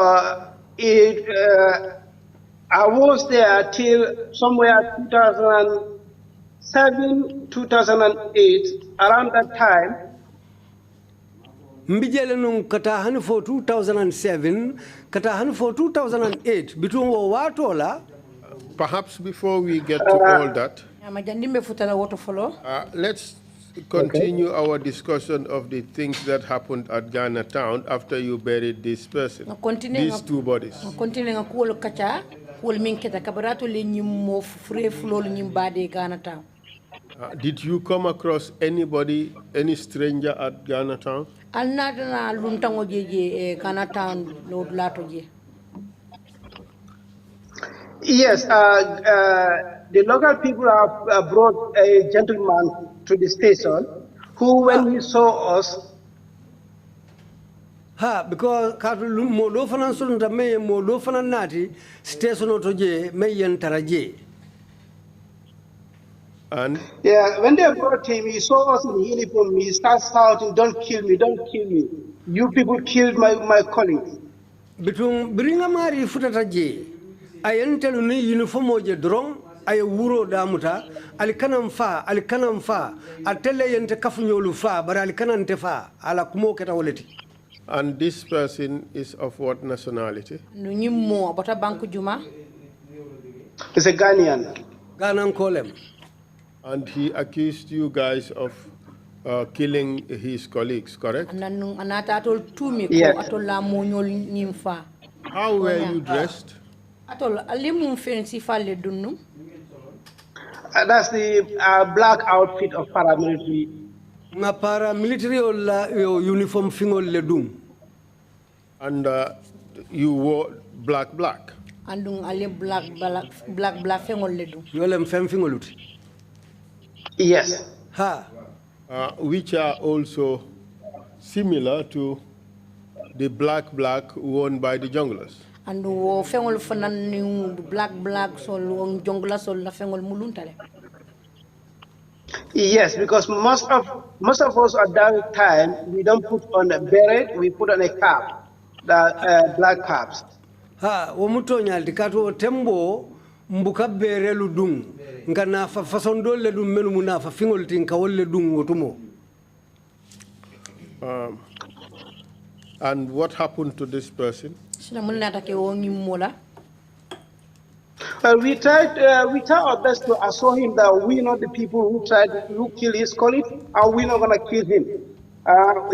I was there till somewhere 2007, 2008, around that time. Mbijele nung kata hani for 2007, kata hani for 2008, between wo watola. perhaps before we get to all that, let's continue our discussion of the things that happened at Ghana Town after you buried this person, these two bodies. Did you come across anybody, any stranger at Ghana Town? Yes, the local people have brought a gentleman to the station who, when he saw us, because modo fanan sunta me modo fanan nati station otoje me yentaraje. And yeah, when they brought him, he saw us in uniform. He started shouting, "Don't kill me! Don't kill me! You people killed my colleagues." Between bringa mari futataje, ayentelu ni uniform oje drong, ay wuro damuta, alikanam fa, atele yente kafunyolu fa, bara alikanan tefa, ala kumo keta woleti. And this person is of what nationality? He's a Ghanaian. Ghanan kolem. And he accused you guys of killing his colleagues, correct? Yes. How were you dressed? That's the black outfit of paramilitary. Na paramilitary ola uniform fingol ledum. And you wore black. Andung ale black fingol ledum. Yolem fem fingolut. Yes. Which are also similar to the black worn by the junglers. And wo fengol fanan black sol jongla sol la fengol muluntale. Yes, because most of us at that time we don't put on a beret, we put on a cap, the black caps. Wo muto nyalti kato tembo mbuka berelu dung ngana fa façon do le dum menu munafa fingol tin ka wolle dung wotumo. And what happened to this person? We tried our best to assure him that we're not the people who killed his colleague, and we're not gonna kill him.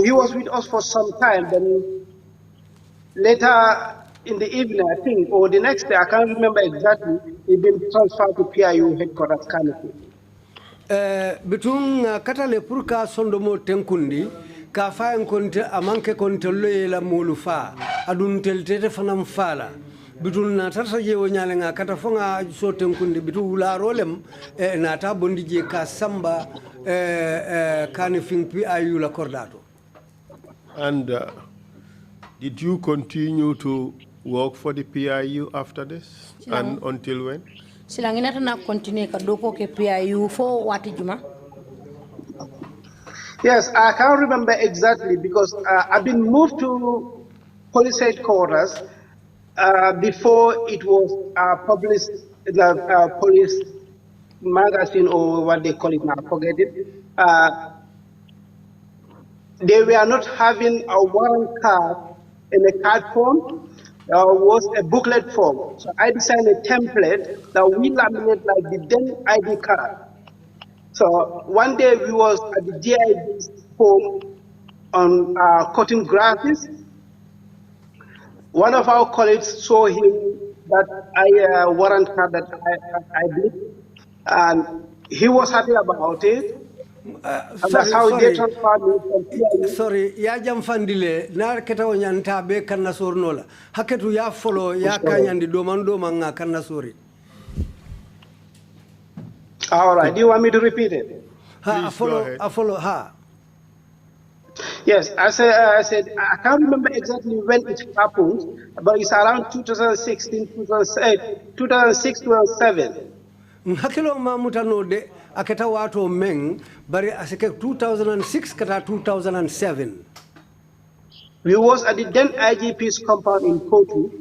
He was with us for some time, then later in the evening, I think, or the next day, I can't remember exactly, he'd been transferred to PIU headquarters, kind of thing. Between katale purka sondomo tenkundi ka fa en konte amanke konte la molufa adun teltete fanam fala bitun na tarsa je wonyale nga kata fonga so tenkundi bitu la rolem na ta bondi je ka samba kani fin PIU la cordato. And did you continue to work for the PIU after this? And until when? Silangina na continue ka doko ke PIU for wati juma. Yes, I can't remember exactly because I've been moved to police headquarters before it was published in the police magazine or what they call it now, forget it. They were not having a warrant card in a card form, was a booklet form. So I designed a template that we laminate like the then ID card. So one day we was at the DID's home on cutting grasses. One of our colleagues saw him that warrant card that I did, and he was happy about it. And that's how they transferred me from PIU. Sorry, ya jam fandile na keta onyanta be kanna sornola. Haketu ya follow ya kanyandi domando manga kanna sori. All right, do you want me to repeat it? I follow her. Yes, I said, I can't remember exactly when it happened, but it's around 2016, 2006, 2007. Hakilo mamuta no de aketa wato meng bari asike 2006 kata 2007. We was at the then IGP's compound in Kotu.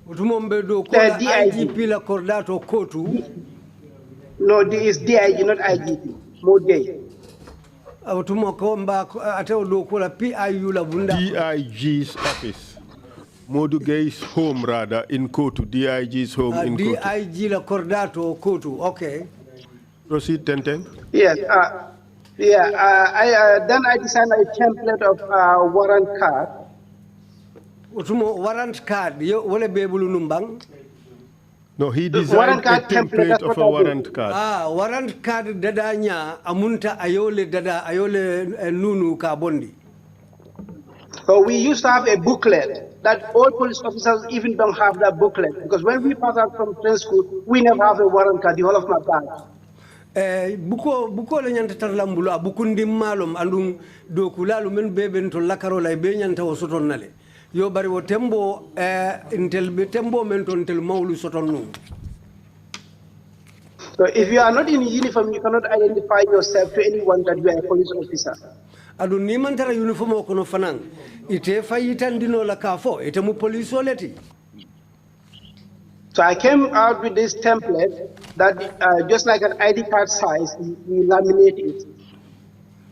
Utumombe do ko IGP la Cordato Kotu. No, it's DIG, not IGP. More day. DIG's office. Modu Gay's home rather in Kotu. DIG's home in Kotu. DIG la Cordato Kotu. Okay. Proceed, Tenten. Yes. Then I designed a template of warrant card. Warrant card. Yo wole bebulu numbang. No, he designed a template of a warrant card. Warrant card dadanya amunta ayole nunu ka bondi. So we used to have a booklet that all police officers even don't have that booklet, because when we pass out from train school, we never have a warrant card, the whole of my bag. Buko le nyanta tarlambulo abukundi malum andum do kulalu men beben to lakaro lay be nyanta o soton nale. Yo bari wo tembo tembo men ton tel mawlu soton num. So if you are not in uniform, you cannot identify yourself to anyone that you are a police officer. Adu ni man tara uniform o kono fanang ite fayitandino la kafo ite mu police oleti. So I came out with this template that just like an ID card size, we laminate it.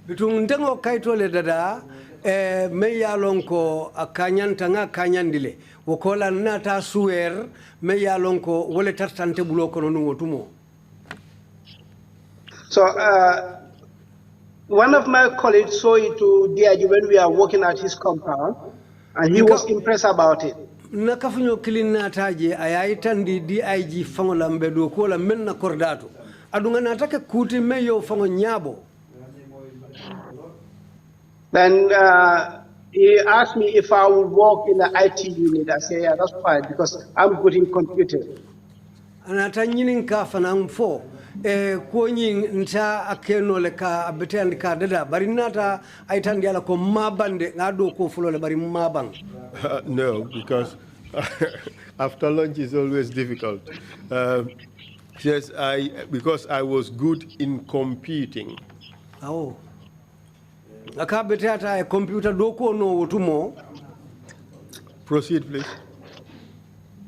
Bitung ntengo kaito le dada me yalonko akanyanta nga kanyandile wokola nata suer me yalonko wole tartante bulo kono nuwotumo. So one of my colleagues saw it to DIG when we are working at his compound, and he was impressed about it. Nakafunyo kilina taje ayaitandi DIG fango lambe do kola menna kordato adunga nataka kuti meyo fango nyabo. Then he asked me if I would work in the IT unit. I said, yeah, that's fine, because I'm good in computer. Anata nyinin ka fanang fo ko nyin nta akeno le ka abetandi ka dada bari nata aitandi ala ko mabande ngado ko fulo le bari mabang. No, because after lunch is always difficult. Yes, because I was good in computing. Oh. Akabetata a computer doko no tumo. Proceed, please.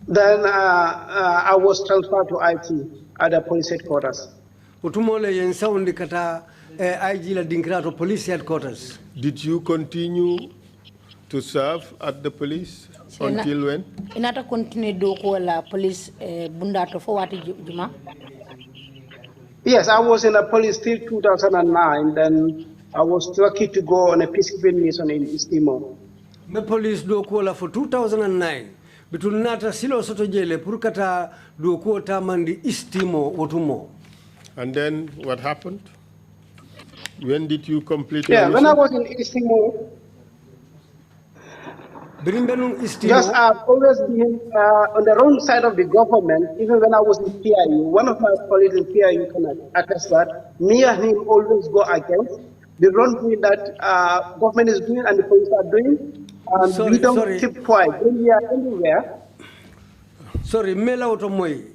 Then I was transferred to IT at the police headquarters. Utumo le yen sound kata IG la dinkrato police headquarters. Did you continue to serve at the police until when? Inata continue doko la police bundato for wati juma. Yes, I was in the police till 2009. Then I was lucky to go on a peacekeeping mission in East Timor. Me police do kola for 2009. Between nata silo soto jele purkata do kota mandi East Timor wotumo. And then what happened? When did you complete your mission? When I was in East Timor, just I've always been on the wrong side of the government. Even when I was in PIU, one of my colleagues in PIU can attest that me and him always go against the wrong thing that government is doing and the police are doing. We don't keep quiet when we are anywhere. Sorry, mela otomoy.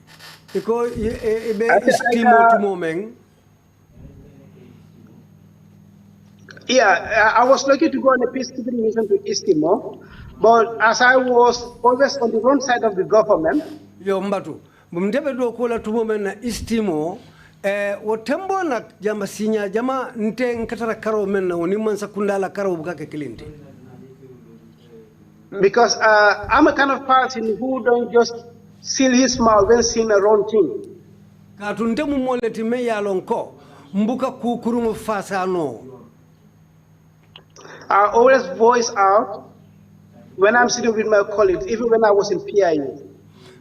Iko ebe istimo tumomeng. Yeah, I was lucky to go on a peacekeeping mission to East Timor, but as I was always on the wrong side of the government. Yo mbatu, mumtebe do kola tumomen na East Timor. Wotembo na jama sinya jama nte nkatara karo men na woni man sakundala karo bukake kilindi. Because I'm a kind of person who don't just seal his mouth when seeing a wrong thing. Katunte mu moleti me yalonko mbuka kukurumu fasano. I always voice out when I'm sitting with my colleagues, even when I was in PIU.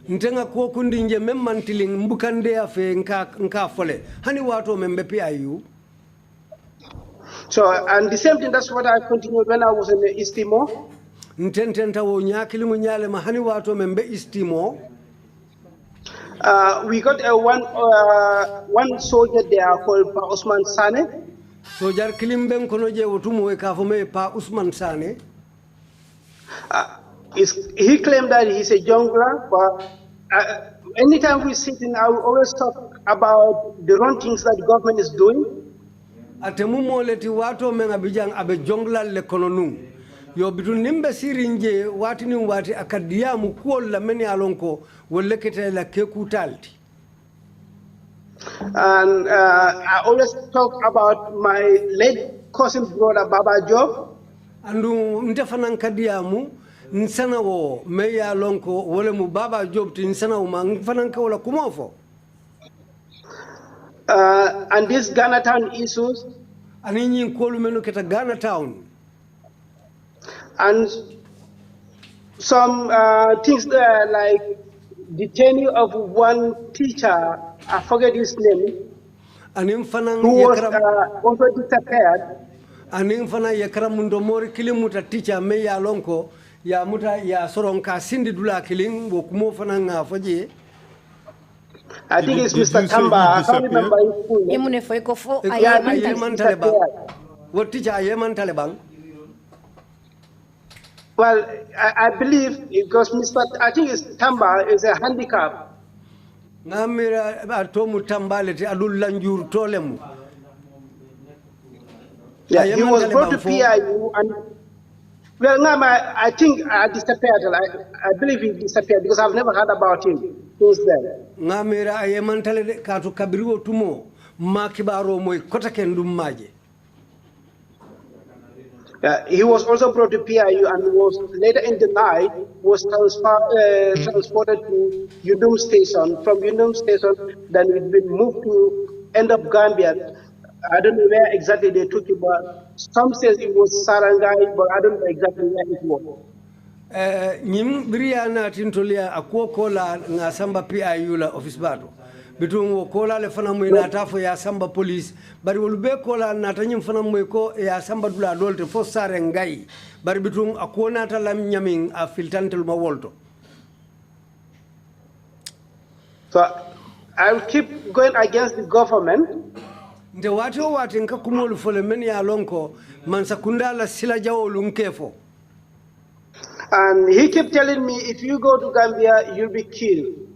Ntenga ko kundi nje memmantiling mbukande afe nka fole hani watu membe PIU. So and the same thing, that's what I continued when I was in the East Timor. Ntententa wo nyakili mu nyale mahani watu membe East Timor. We got one soldier there called Pa Osman Sane. Sojar kilimben kono je wotumo we kafome Pa Usman Sane. He claimed that he's a jungler, but anytime we sit in, I will always talk about the wrong things that the government is doing. Atemu moleti watu menga bijang abe jongla le kono nu. Yo bitu nimbe sirinje wati ni wati akadiamu kuola meni alonko welekete la kekutalti. And I always talk about my late cousin brother Baba Job. Andu ntefanan kadiamu nsana wo meya lonko wole mu Baba Job ti nsana wo mfanan ka wala kumofo. And these Ghana Town issues. Aninyi kolu menu keta Ghana Town. And some things like detaining of one teacher, I forget his name, who was also disappeared. Anin fana yakara mundo mori kilimuta teacher me ya lonko ya muta ya soronka sindi dula kiling wokumo fana nga faje. I think it's Mr. Tamba. I can't remember his full name. Yeman Taliban. What teacher Yeman Taliban? Well, I believe because I think it's Tamba is a handicap. Namira atomu tambaleti adul lanjur tolemu. Yeah, he was brought to PIU and well, I think I disappeared. I believe he disappeared because I've never heard about him since then. Namira Yeman Tale katu kabiru tumo makibaro moy kota kendum maje. He was also brought to PIU and was later in the night was transported to Yundum Station. From Yundum Station, then it been moved to end of Gambia. I don't know where exactly they took it, but some says it was Sarangai, but I don't know exactly where it was. Nyim Briana Tintolia Akokola Nasamba PIU la office battle. Between Wokola le fana mwina tafo ya samba police bari wolube kola natanyim fana mweko ya samba dula dolte fo sare ngai bari between akuona tala mnyamin a filtantel mawolto. So I will keep going against the government. Nde watu wati nka kumolu fole meni ya lonko mansakunda la sila jawo lunkefo. And he kept telling me, if you go to Gambia, you'll be killed.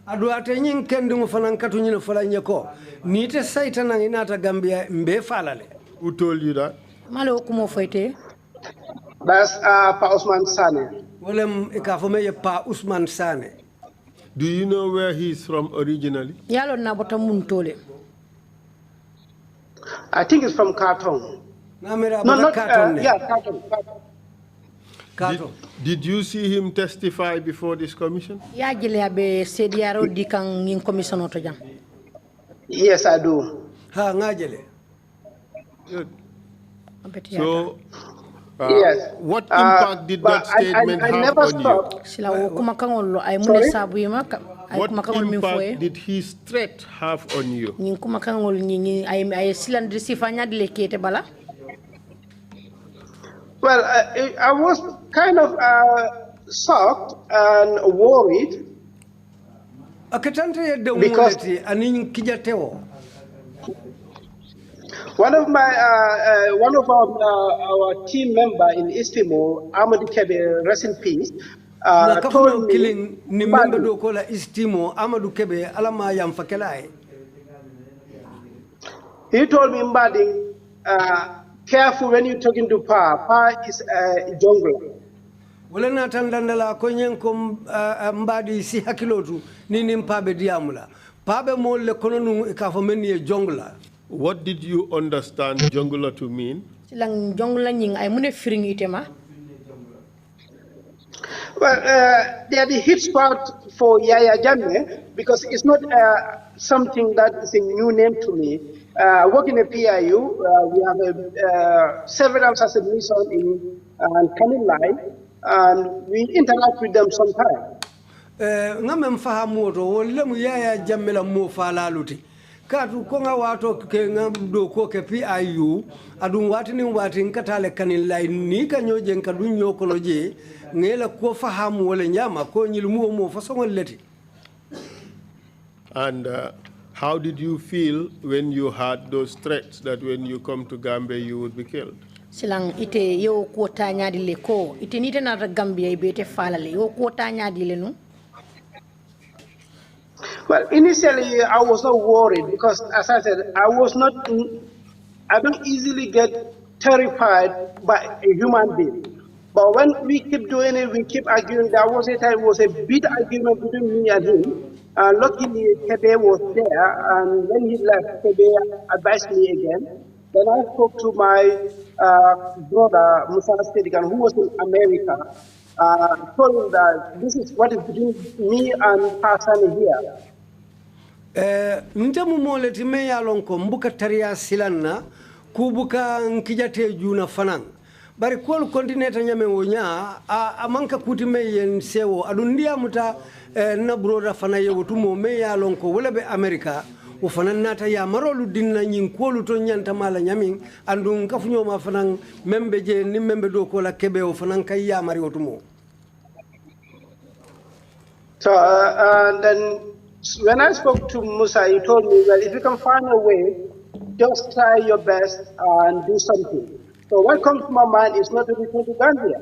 Adu atenyin kendi mufanankatu nyino fala nyeko. Nite saita na inata Gambia mbe falale. Who told you that? Malo kumo foite. That's Pa Usman Sane. Walem ikafome Pa Usman Sane. Do you know where he's from originally? Yalo na bota muntole. I think it's from Khartoum. No, not Khartoum. Khartoum. Did you see him testify before this commission? Ya jele abe sediaro di kang yin commission oto jam. Yes, I do. Ha ngajele. Good. So, yes. What impact did that statement have on you? What impact did his threat have on you? Well, I was kind of shocked and worried because one of our team member in East Timor, Amadou Kebe, rest in peace, told me, he told me, Mbadi, careful when you're talking to Pa. Pa is a jungler. Wala natandandala konyen kom mbadi si hakilotu nini mpabe diamula. Pabe mo le kononu ikafomeni e jungler. What did you understand jungler to mean? Silang jungler nying ay mune firing itema. Well, they are the hit spot for Yaya Jammeh because it's not something that is a new name to me. Working at PIU, we have several associations in Canning Line, and we interact with them sometimes. Ngam fahamu to wolle mu Yaya Jammeh la mo falaluti katu ko nga wato ke ngam do ko ke PIU adun watini watin katale Canning Line ni ka nyoje ka dun nyokolo je ngela ko fahamu wala nyama ko nyilmu mo fasongol leti. And how did you feel when you had those threats that when you come to Gambia you would be killed? Silang ite yo ko tanya dile ko ite nite na Gambia ibete falale yo ko tanya dile no. Well, initially I was not worried because, as I said, I don't easily get terrified by a human being. But when we keep doing it, we keep arguing. There was a time, it was a big argument between me and him. Luckily, Kebe was there, and when he left, Kebe advised me again. Then I spoke to my brother, Musa Saidkhan, who was in America, told him that this is what is between me and Hassan here. Ntemu moleti me yalon ko mbuka tariya silanna kubuka nkijate juna fanan bari kol kontineta nyame wonya a manka kuti me yen sewo adundia muta na broda fana yewotu mo me yalon ko wala be America o fanan nata ya marolu dinna nyin kolu to nyanta mala nyamin andun kafunyo ma fanan membe je ni membe do ko la kebe o fanan kay ya mari wotumo. So then when I spoke to Musa, he told me, well, if you can find a way, just try your best and do something. So what comes to my mind is not to return to Gambia.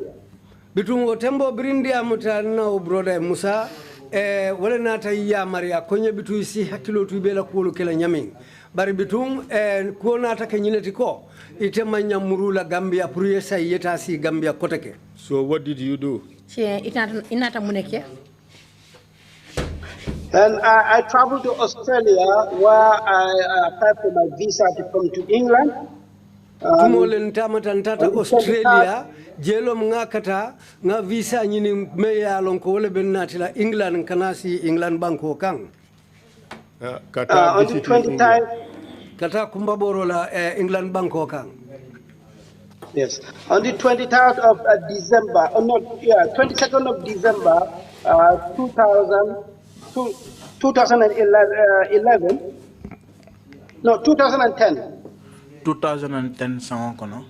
Bitum otembo brindi amuta na brother Musa wala nata ya maria konye bitu isi hakilo tu bela kulu kela nyamin bari bitum ko nata kenyineti ko itema nyamurula Gambia pour yesa yeta si Gambia koteke. So what did you do? Inata muneke. And I traveled to Australia where I applied for my visa to come to England. Tumolen tamatantata Australia jelo ngakata nga visa nyini meya lonko wala bennatila England kanasi England banko kang. On the 23rd, kata kumbaboro la England banko kang. Yes, on the 23rd of December, 22nd of December, 2011, no, 2010. 2010 song kono.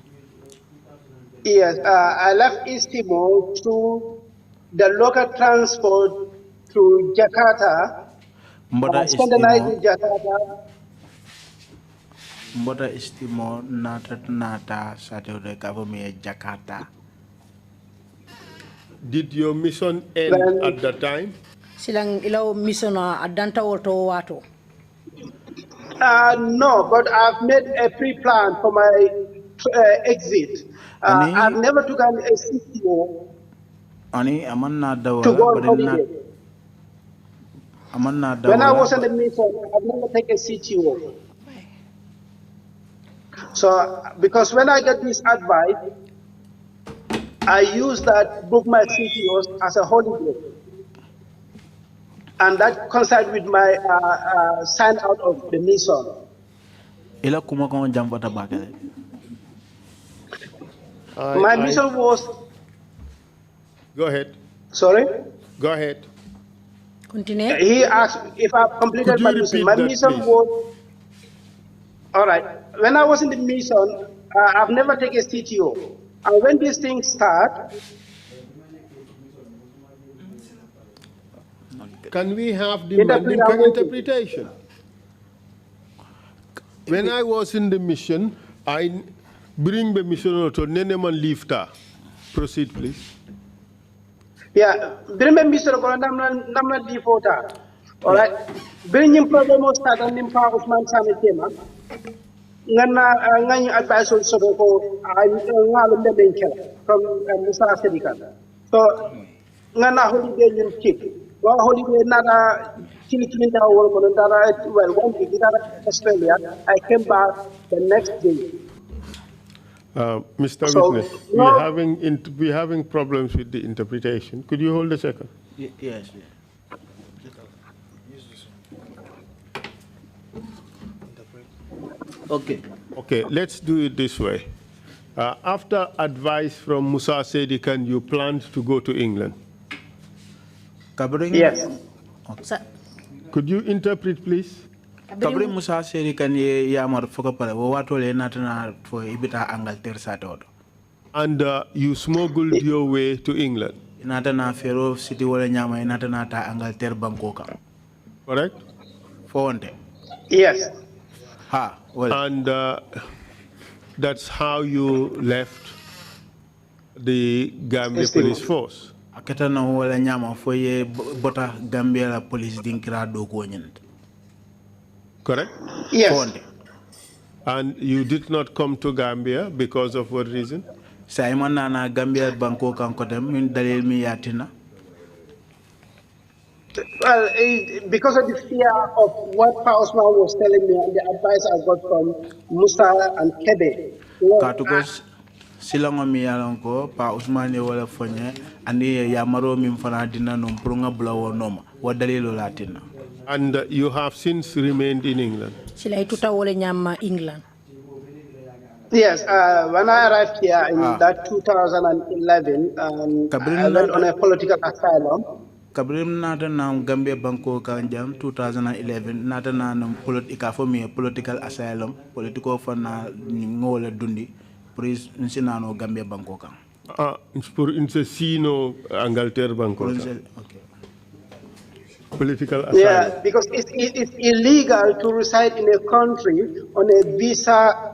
Yes, I left East Timor through the local transport to Jakarta. Mbota Spent the night in Jakarta. Mbota East Timor nata Saturday government Jakarta. Did your mission end at that time? Silang ilaw mission adanta auto wato. No, but I've made a pre-plan for my exit. I've never taken a CTO to go on holiday. When I was in the mission, I've never taken a CTO. So, because when I get this advice, I use that, book my CTOs as a holiday. And that coincides with my sign out of the mission. My mission was... Go ahead. Sorry? Go ahead. Continue. He asked if I completed my mission. My mission was... All right. When I was in the mission, I've never taken a CTO. And when these things start... Can we have the Mandinka interpretation? When I was in the mission, I bring the mission to Neneman Lifta. Proceed, please. Yeah, bring the mission to Namna Lifota. All right. Bring him problem of start and Nimpa Usman Samitema. Ngani advice also for from Musa Saidkhan. So, Ngana holiday in keep. Well, holiday nada Chilikinda or Monandara, well, one week Australia. I came back the next day. Mr. So, Witness, no, we're having problems with the interpretation. Could you hold a second? Yes. Okay. Okay, let's do it this way. After advice from Musa Saidkhan, you planned to go to England. yes. Could you interpret, please? Kabri Musa Saidkhan ye yamar foka pare wo wato le natana fo ibita Angleterre satodo. And you smuggled your way to England. Natana fero city wala nyama natana ta Angleterre bankoka. Correct? Fonte. Yes. Ha, well. And that's how you left the Gambia Police Force. Akata na wala nyama fo ye bota Gambia la police dinkira do ko nyent. Correct? Yes. Fonte. And you did not come to Gambia because of what reason? Simon na Gambia banko kan ko dem min dalil mi yatina. Well, because of the fear of what Pa Osman was telling me and the advice I got from Musa and Kebe. Katukos silango mi yalanko Pa Osman wala fonye andi yamaro mi fana dina no prunga blawo noma wa dalilo latina. And you have since remained in England. Sila ituta wole nyama England. Yes, when I arrived here in that 2011, I went on a political asylum. Kabrim nata na Gambia banko kanjam 2011 nata na political asylum political fana ngole dundi pris nsinano Gambia banko kan. Pour insino Angleterre banko. Okay. Political asylum. Yeah, because it's illegal to reside in a country on a visa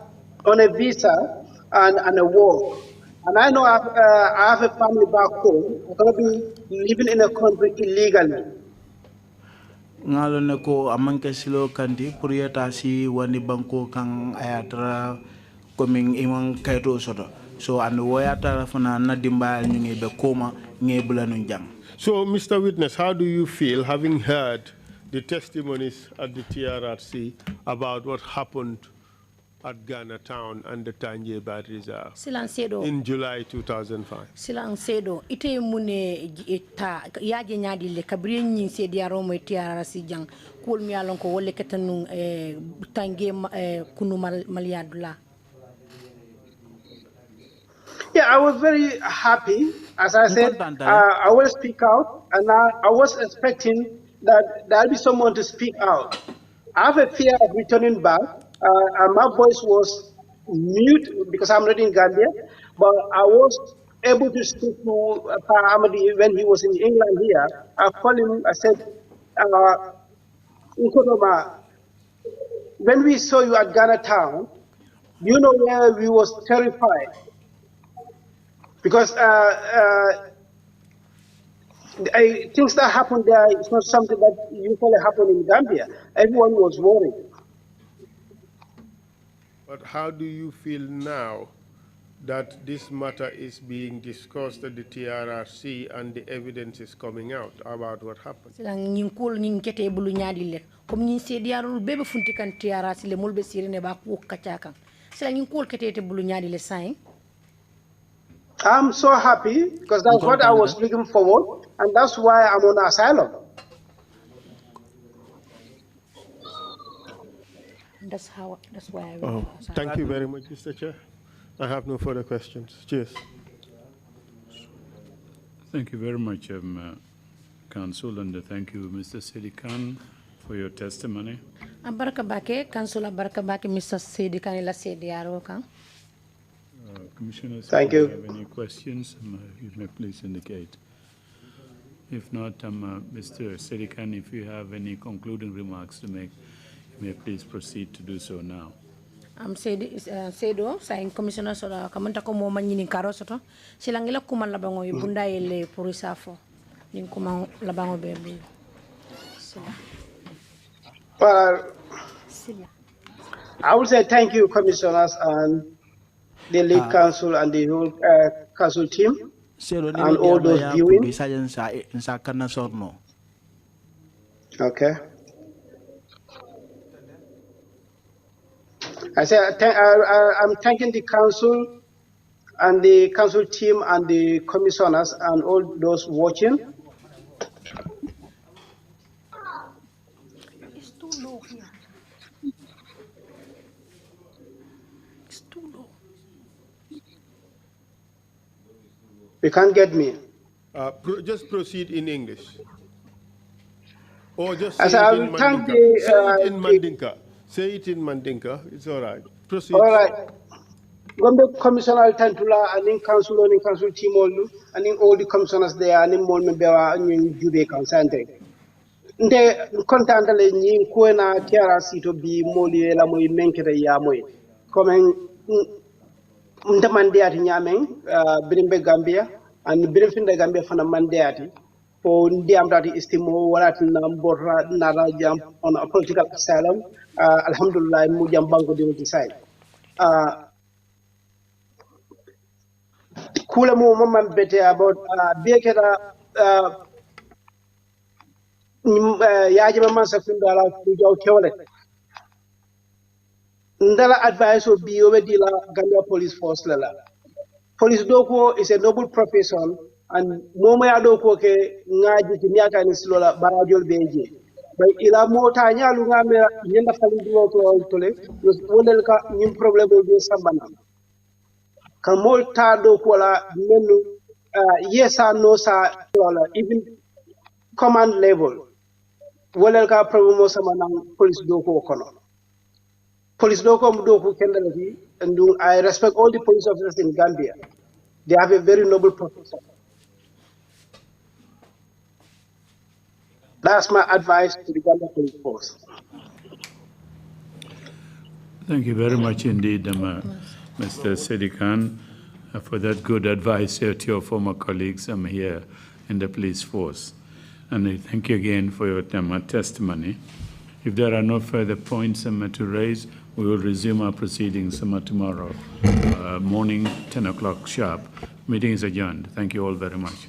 and a work. And I know I have a family back home. I'm going to be living in a country illegally. Ngalo ne ko amanke silo kandi puriyata si wani banko kan ayatra coming imang kaito soto. So and wayata fana na dimba nyungi be koma ngebula nunjang. So Mr. Witness, how do you feel having heard the testimonies at the TRRC about what happened at Ghana Town and the Tanje Bad Reserve in July 2005? Silang sedo ite mune ta yaje nyadi le kabri nyin se diaro mo TRRC jang kul mi alon ko wolle ketanu Tanje kunu maliadula. Yeah, I was very happy. As I said, I will speak out, and I was expecting that there'll be someone to speak out. I have a fear of returning back. And my voice was mute because I'm not in Gambia, but I was able to speak to Amadi when he was in England here. I called him, I said, Nkodoma, when we saw you at Ghana Town, you know where we was terrified. Because things that happened there, it's not something that usually happen in Gambia. Everyone was worried. But how do you feel now that this matter is being discussed at the TRRC and the evidence is coming out about what happened? Silang nyinkul nyinkete bulu nyadi le kom nyin se diarul bebe funti kan TRRC le mulbe sirine ba ku kachakan. Silang nyinkul ketete bulu nyadi le sain. I'm so happy because that's what I was looking forward, and that's why I'm on asylum. That's why I went. Thank you very much, Mr. Chair. I have no further questions. Cheers. Thank you very much, Council, and thank you, Mr. Saidkhan, for your testimony. Baraka bake, Council baraka bake, Mr. Saidkhan la sediaro kan. Commissioners, thank if you. you have any questions, you may please indicate. If not, Mr. Saidkhan, if you have any concluding remarks to make, you may please proceed to do so now. Sedo saying commissioner soda kamanta ko mo manyini karo soto silangila kuma labango ibunda ele purisafo nin kuma labango bebe Well, I would say thank you, commissioners and the lead council and the whole council team and all those viewing. Okay. I say I'm thanking the council and the council team and the commissioners and all those watching. It's too low here. It's too low. You can't get me. Just proceed in English. Or just say As it I in will thank Mandinka. Say it in the Mandinka. Say it in Mandinka. It's all right. Proceed. all right. Gombe commissioner Tantula and in council team all the commissioners there and in more member and Jube Consante. Nde contente le ñi ko na TRC to bi moli la moy menkere ya moy comme ndamandiyati ñamen birimbe Gambia and birim finde Gambia fana mandiyati for ndiyam dati istimo walati na mbora na rajam on a political asylum alhamdulillah mu jam banko de decide kula mo mamman bete about beketa yaji mamman sakunda la ku jaw kewle ndala advice will be over the Gambia police force lala. Police doko is a noble profession and moma ya doko ke ngaji kinyaka ni silola barajol benje. But ila mota nyalu ngame nyenda falindiro to tole wonel ka nyim problem be sambana. Kamolta doko la menu yes or no sa even command level. Wonel ka problem sambana police doko kono. Police local and I respect all the police officers in Gambia. They have a very noble profession. That's my advice to the Gambia Police Force. Thank you very much indeed, Mr. Saidkhan, for that good advice here to your former colleagues here in the police force. And I thank you again for your testimony. If there are no further points to raise, we will resume our proceedings tomorrow morning, 10 o'clock sharp. Meeting is adjourned. Thank you all very much.